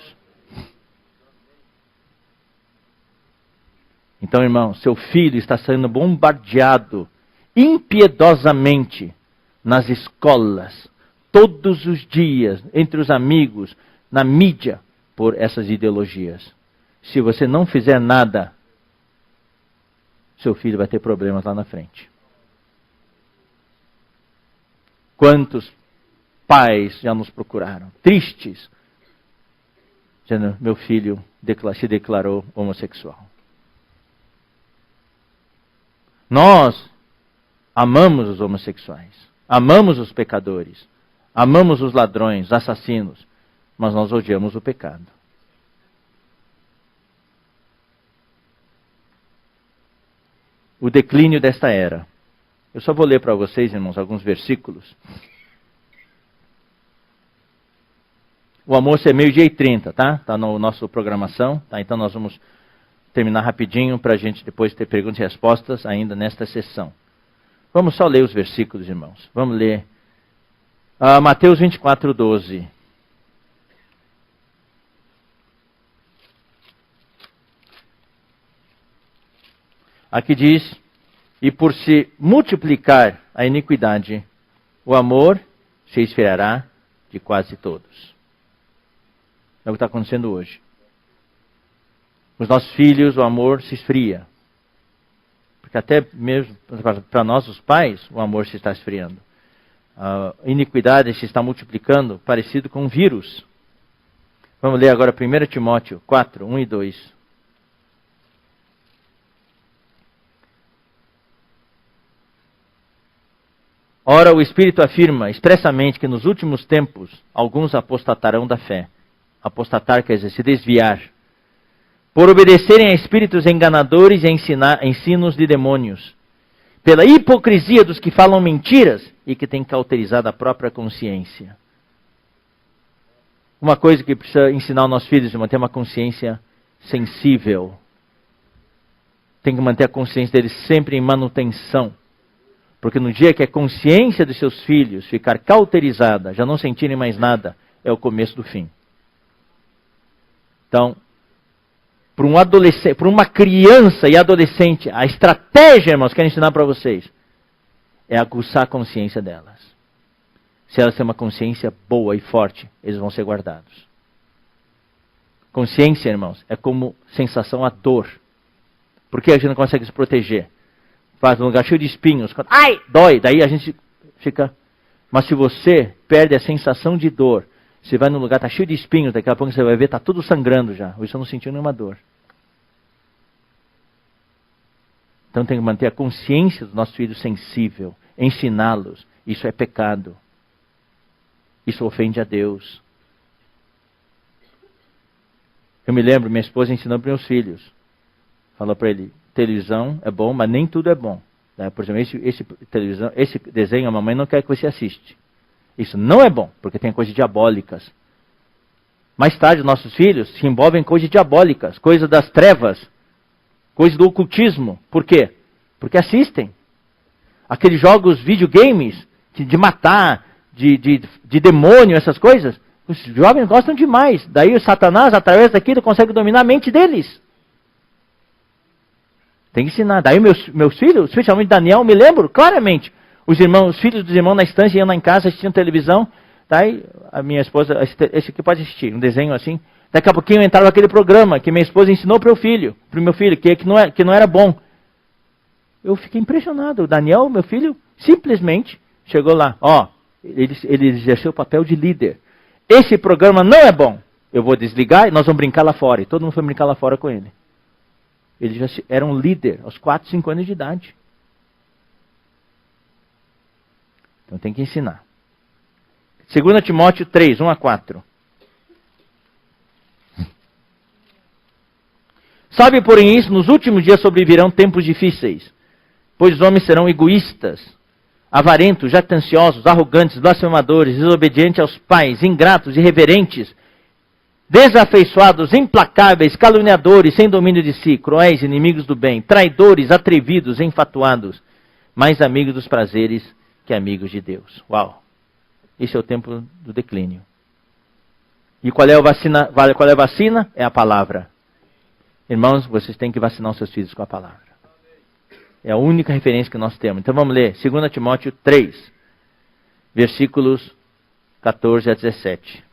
Então, irmão, seu filho está sendo bombardeado impiedosamente nas escolas, todos os dias, entre os amigos, na mídia, por essas ideologias. Se você não fizer nada, seu filho vai ter problemas lá na frente. Quantos pais já nos procuraram, tristes, dizendo, meu filho se declarou homossexual. Nós amamos os homossexuais, amamos os pecadores, amamos os ladrões, os assassinos, mas nós odiamos o pecado. O declínio desta era. Eu só vou ler para vocês, irmãos, alguns versículos. O almoço é 12h30, tá? Está na nossa programação, tá? Então nós vamos terminar rapidinho para a gente depois ter perguntas e respostas ainda nesta sessão. Vamos só ler os versículos, irmãos. Vamos ler Mateus 24:12. Aqui diz: e por se multiplicar a iniquidade, o amor se esfriará de quase todos. É o que está acontecendo hoje. Os nossos filhos, o amor se esfria. Porque até mesmo para nós, os pais, o amor se está esfriando. A iniquidade se está multiplicando, parecido com um vírus. Vamos ler agora 1 Timóteo 4, 1 e 2. Ora, o Espírito afirma expressamente que nos últimos tempos alguns apostatarão da fé. Apostatar quer dizer se desviar. Por obedecerem a espíritos enganadores e ensinos de demônios. Pela hipocrisia dos que falam mentiras e que têm cauterizado a própria consciência. Uma coisa que precisa ensinar aos nossos filhos é manter uma consciência sensível. Tem que manter a consciência deles sempre em manutenção. Porque no dia que a consciência dos seus filhos ficar cauterizada, já não sentirem mais nada, é o começo do fim. Então, para um adolescente, para uma criança e adolescente, a estratégia, irmãos, que eu quero ensinar para vocês, é aguçar a consciência delas. Se elas têm uma consciência boa e forte, eles vão ser guardados. Consciência, irmãos, é como sensação à dor. Por que a gente não consegue se proteger? Faz um lugar cheio de espinhos. Ai, dói. Daí a gente fica... Mas se você perde a sensação de dor, você vai num lugar, está cheio de espinhos, daqui a pouco você vai ver, está tudo sangrando já. Você não sentiu nenhuma dor. Então tem que manter a consciência dos nossos filhos sensível. Ensiná-los. Isso é pecado. Isso ofende a Deus. Eu me lembro, minha esposa ensinou para meus filhos. Falou para ele, televisão é bom, mas nem tudo é bom. Por exemplo, esse desenho a mamãe não quer que você assiste. Isso não é bom, porque tem coisas diabólicas. Mais tarde, nossos filhos se envolvem em coisas diabólicas, coisas das trevas, coisas do ocultismo. Por quê? Porque assistem. Aqueles jogos, videogames, de matar, de demônio, essas coisas, os jovens gostam demais. Daí o Satanás, através daquilo, consegue dominar a mente deles. Tem que ensinar. Daí meus filhos, especialmente Daniel, me lembro claramente. Os filhos dos irmãos na estância iam lá em casa, assistiam televisão. Daí a minha esposa, esse aqui pode assistir, um desenho assim. Daqui a pouquinho entraram naquele programa que minha esposa ensinou para o meu filho, que não era bom. Eu fiquei impressionado. O Daniel, meu filho, simplesmente chegou lá. Ele exerceu o papel de líder. Esse programa não é bom. Eu vou desligar e nós vamos brincar lá fora. E todo mundo foi brincar lá fora com ele. Ele já era um líder aos 4, 5 anos de idade. Então tem que ensinar. 2 Timóteo 3, 1 a 4. Sabe, porém, isso, nos últimos dias sobrevirão tempos difíceis, pois os homens serão egoístas, avarentos, jactanciosos, arrogantes, blasfemadores, desobedientes aos pais, ingratos, irreverentes, desafeiçoados, implacáveis, caluniadores, sem domínio de si, cruéis, inimigos do bem, traidores, atrevidos, enfatuados, mais amigos dos prazeres que amigos de Deus. Uau! Esse é o tempo do declínio. E qual é a vacina? Qual é a vacina? É a palavra. Irmãos, vocês têm que vacinar os seus filhos com a palavra. É a única referência que nós temos. Então vamos ler 2 Timóteo 3, versículos 14 a 17.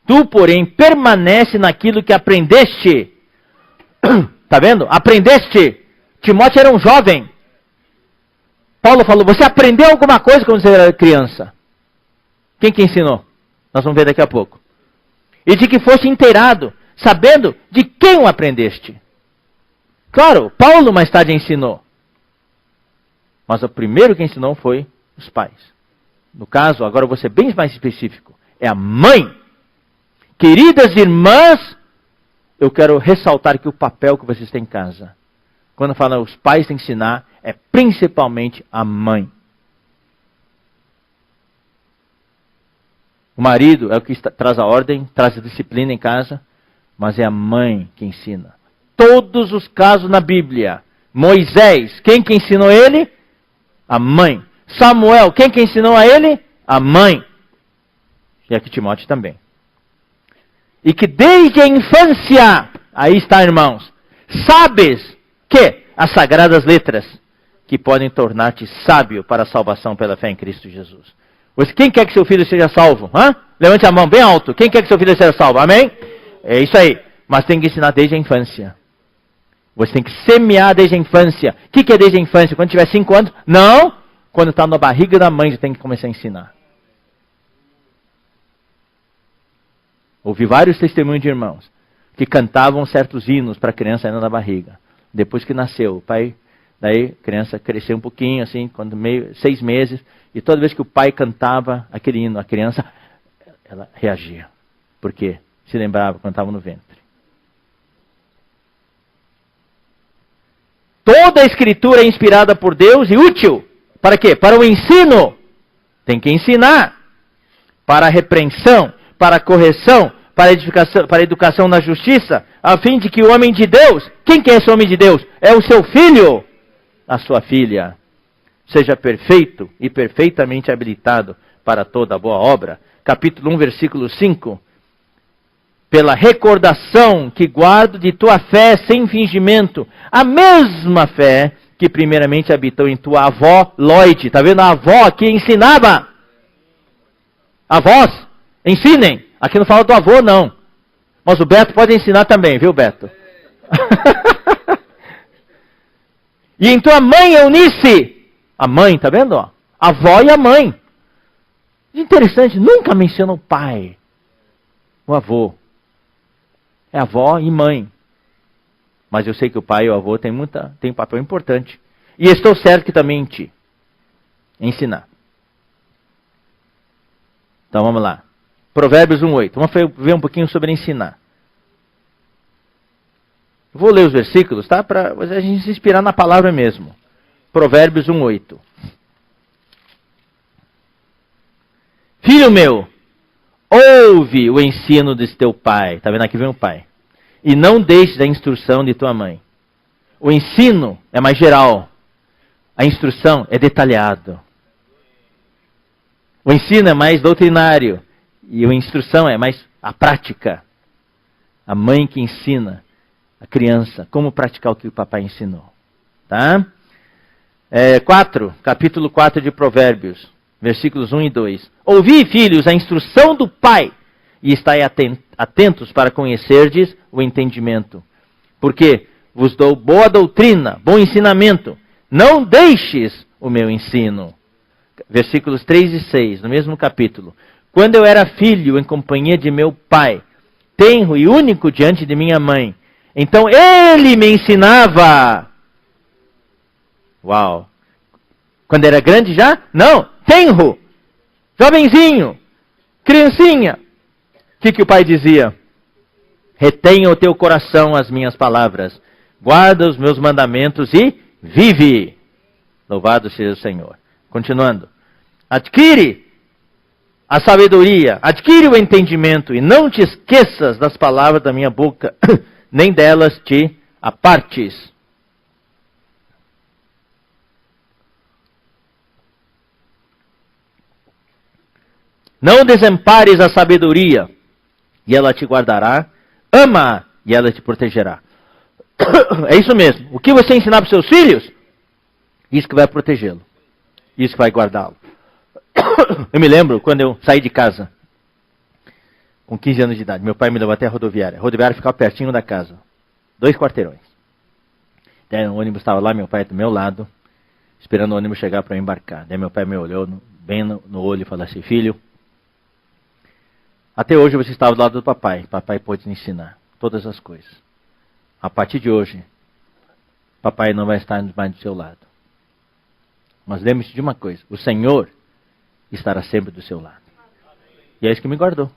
Tu, porém, permanece naquilo que aprendeste. Está vendo? Aprendeste. Timóteo era um jovem. Paulo falou, você aprendeu alguma coisa quando você era criança? Quem que ensinou? Nós vamos ver daqui a pouco. E de que fosse inteirado, sabendo de quem o aprendeste. Claro, Paulo mais tarde ensinou. Mas o primeiro que ensinou foi os pais. No caso, agora eu vou ser bem mais específico. É a mãe. Queridas irmãs, eu quero ressaltar aqui o papel que vocês têm em casa. Quando fala os pais têm que ensinar, é principalmente a mãe. O marido é o que traz a ordem, traz a disciplina em casa, mas é a mãe que ensina. Todos os casos na Bíblia, Moisés, quem que ensinou ele? A mãe. Samuel, quem que ensinou a ele? A mãe. E aqui Timóteo também. E que desde a infância, aí está, irmãos, sabes que as sagradas letras que podem tornar-te sábio para a salvação pela fé em Cristo Jesus. Quem quer que seu filho seja salvo? Hã? Levante a mão bem alto. Quem quer que seu filho seja salvo? Amém? É isso aí. Mas tem que ensinar desde a infância. Você tem que semear desde a infância. O que é desde a infância? Quando tiver 5 anos? Não! Quando está na barriga da mãe, você tem que começar a ensinar. Ouvi vários testemunhos de irmãos que cantavam certos hinos para a criança ainda na barriga. Depois que nasceu, o pai, daí a criança cresceu um pouquinho, assim, 6 meses, e toda vez que o pai cantava aquele hino, a criança, ela reagia. Por quê? Se lembrava quando estava no ventre. Toda a escritura é inspirada por Deus e útil. Para quê? Para o ensino. Tem que ensinar. Para a repreensão, para a correção, para a educação na justiça, a fim de que o homem de Deus, quem que é esse homem de Deus? É o seu filho, a sua filha, seja perfeito e perfeitamente habilitado para toda boa obra. Capítulo 1, versículo 5. Pela recordação que guardo de tua fé sem fingimento, a mesma fé que primeiramente habitou em tua avó Lloyd. Está vendo? A avó aqui ensinava. Avós, ensinem. Aqui não fala do avô, não. Mas o Beto pode ensinar também, viu, Beto? E em tua mãe Eunice. A mãe, tá vendo? A avó e a mãe. Interessante, nunca menciona o pai. O avô. É avó e mãe. Mas eu sei que o pai e o avô têm um papel importante. E estou certo que também em ti. Ensinar. Então vamos lá. Provérbios 1:8. Vamos ver um pouquinho sobre ensinar. Vou ler os versículos, tá? Para a gente se inspirar na palavra mesmo. Provérbios 1:8. Filho meu, ouve o ensino de teu pai. Está vendo? Aqui vem o pai. E não deixes a instrução de tua mãe. O ensino é mais geral. A instrução é detalhado. O ensino é mais doutrinário. E a instrução é mais a prática. A mãe que ensina a criança como praticar o que o papai ensinou. Tá? 4, capítulo 4 de Provérbios, versículos 1 e 2. Ouvi, filhos, a instrução do pai, e estai atentos para conhecerdes o entendimento. Porque vos dou boa doutrina, bom ensinamento. Não deixes o meu ensino. Versículos 3 e 6, no mesmo capítulo. Quando eu era filho em companhia de meu pai, tenro e único diante de minha mãe, então ele me ensinava. Uau! Quando era grande já? Não, tenro, jovenzinho, criancinha. O que o pai dizia? Retenha o teu coração as minhas palavras, guarda os meus mandamentos e vive. Louvado seja o Senhor. Continuando. Adquire a sabedoria, adquire o entendimento e não te esqueças das palavras da minha boca, nem delas te apartes. Não desampares a sabedoria, e ela te guardará. Ama, e ela te protegerá. É isso mesmo. O que você ensinar para os seus filhos, isso que vai protegê-lo. Isso que vai guardá-lo. Eu me lembro quando eu saí de casa, com 15 anos de idade. Meu pai me levou até a rodoviária. A rodoviária ficava pertinho da casa. 2 quarteirões. Daí o ônibus estava lá, meu pai do meu lado, esperando o ônibus chegar para eu embarcar. Daí meu pai me olhou bem no olho e falou assim: filho, até hoje você estava do lado do papai. Papai pôde te ensinar todas as coisas. A partir de hoje, papai não vai estar mais do seu lado. Mas lembre-se de uma coisa: o Senhor estará sempre do seu lado. E é isso que me guardou.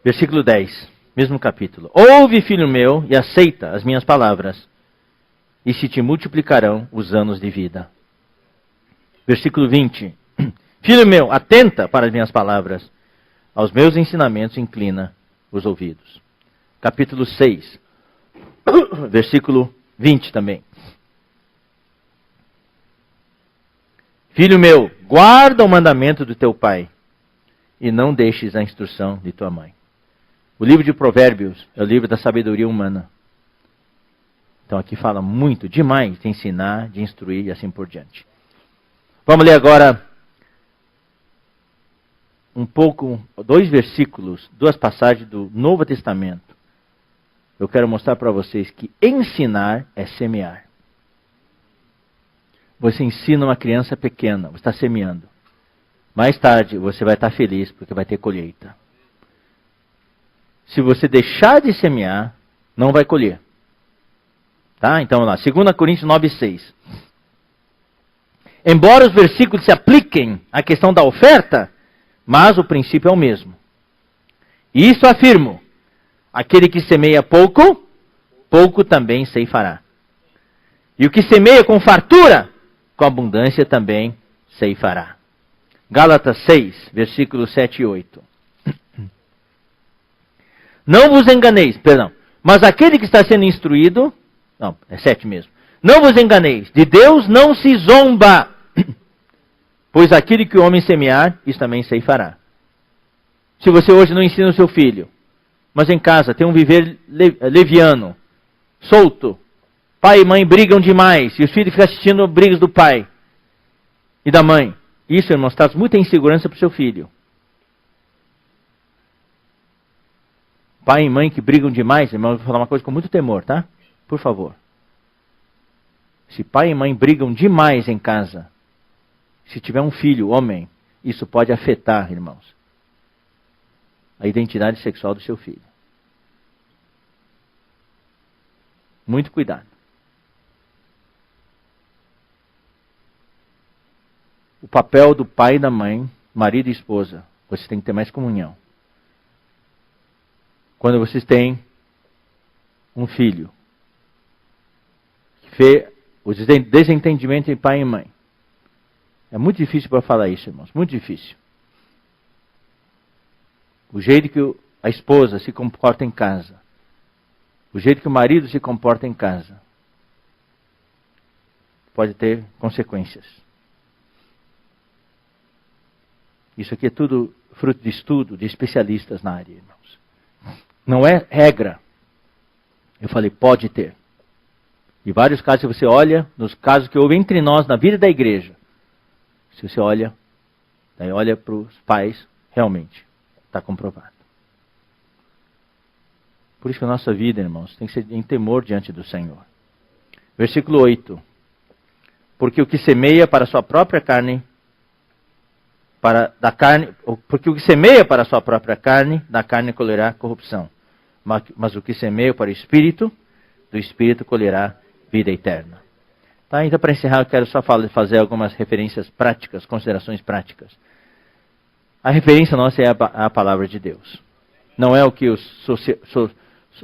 Versículo 10. mesmo capítulo. Ouve, filho meu, e aceita as minhas palavras, e se te multiplicarão os anos de vida. Versículo 20. Filho meu, atenta para as minhas palavras, aos meus ensinamentos inclina os ouvidos. Capítulo 6, versículo 20 também. Filho meu, guarda o mandamento do teu pai, e não deixes a instrução de tua mãe. O livro de Provérbios é o livro da sabedoria humana. Então aqui fala muito, demais, de ensinar, de instruir e assim por diante. Vamos ler agora dois versículos, duas passagens do Novo Testamento. Eu quero mostrar para vocês que ensinar é semear. Você ensina uma criança pequena, você está semeando. Mais tarde você vai estar feliz porque vai ter colheita. Se você deixar de semear, não vai colher. Tá? Então vamos lá, 2 Coríntios 9:6. Embora os versículos se apliquem à questão da oferta, mas o princípio é o mesmo. E isso afirmo: aquele que semeia pouco, pouco também ceifará. E o que semeia com fartura, com abundância também ceifará. Gálatas 6, versículos 7 e 8. Não vos enganeis, mas aquele que está sendo instruído, não, é 7 mesmo. Não vos enganeis, de Deus não se zomba, pois aquilo que o homem semear, isso também ceifará. Se você hoje não ensina o seu filho, mas em casa tem um viver leviano, solto, pai e mãe brigam demais, e os filhos ficam assistindo brigas do pai e da mãe. Isso, irmãos, traz muita insegurança para o seu filho. Pai e mãe que brigam demais, irmãos, vou falar uma coisa com muito temor, tá? Por favor. Se pai e mãe brigam demais em casa, se tiver um filho, homem, isso pode afetar, irmãos, a identidade sexual do seu filho. Muito cuidado. O papel do pai e da mãe, marido e esposa, você tem que ter mais comunhão. Quando vocês têm um filho, o desentendimento entre pai e mãe, é muito difícil para falar isso, irmãos, muito difícil. O jeito que a esposa se comporta em casa, o jeito que o marido se comporta em casa, pode ter consequências. Isso aqui é tudo fruto de estudo, de especialistas na área, irmãos. Não é regra. Eu falei, pode ter. E vários casos, se você olha, nos casos que houve entre nós, na vida da igreja, se você olha, daí olha para os pais, realmente, está comprovado. Por isso que a nossa vida, irmãos, tem que ser em temor diante do Senhor. Versículo 8. Porque o que semeia para a sua própria carne, porque o que semeia para a sua própria carne, da carne colherá corrupção. Mas o que semeia para o Espírito, do Espírito colherá vida eterna. Tá? Então, para encerrar, eu quero só fazer algumas referências práticas, considerações práticas. A referência nossa é a palavra de Deus. Não é o que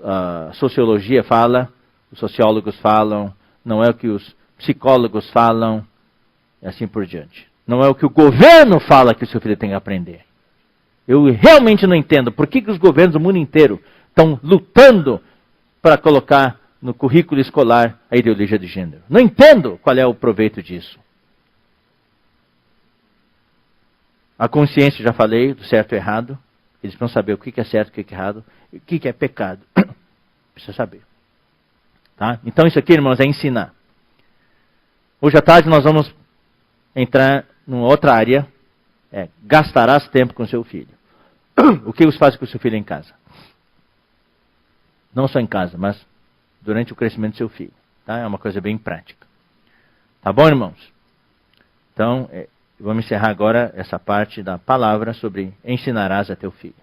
a sociologia fala, os sociólogos falam, não é o que os psicólogos falam, e assim por diante. Não é o que o governo fala que o seu filho tem que aprender. Eu realmente não entendo por que os governos do mundo inteiro estão lutando para colocar no currículo escolar a ideologia de gênero. Não entendo qual é o proveito disso. A consciência, já falei, do certo e errado. Eles precisam saber o que é certo, o que é errado, o que é pecado. Precisa saber. Tá? Então isso aqui, irmãos, é ensinar. Hoje à tarde nós vamos entrar numa outra área. Gastarás tempo com seu filho. O que você faz com o seu filho em casa? Não só em casa, mas durante o crescimento do seu filho. Tá? É uma coisa bem prática. Tá bom, irmãos? Então, vamos encerrar agora essa parte da palavra sobre ensinarás a teu filho.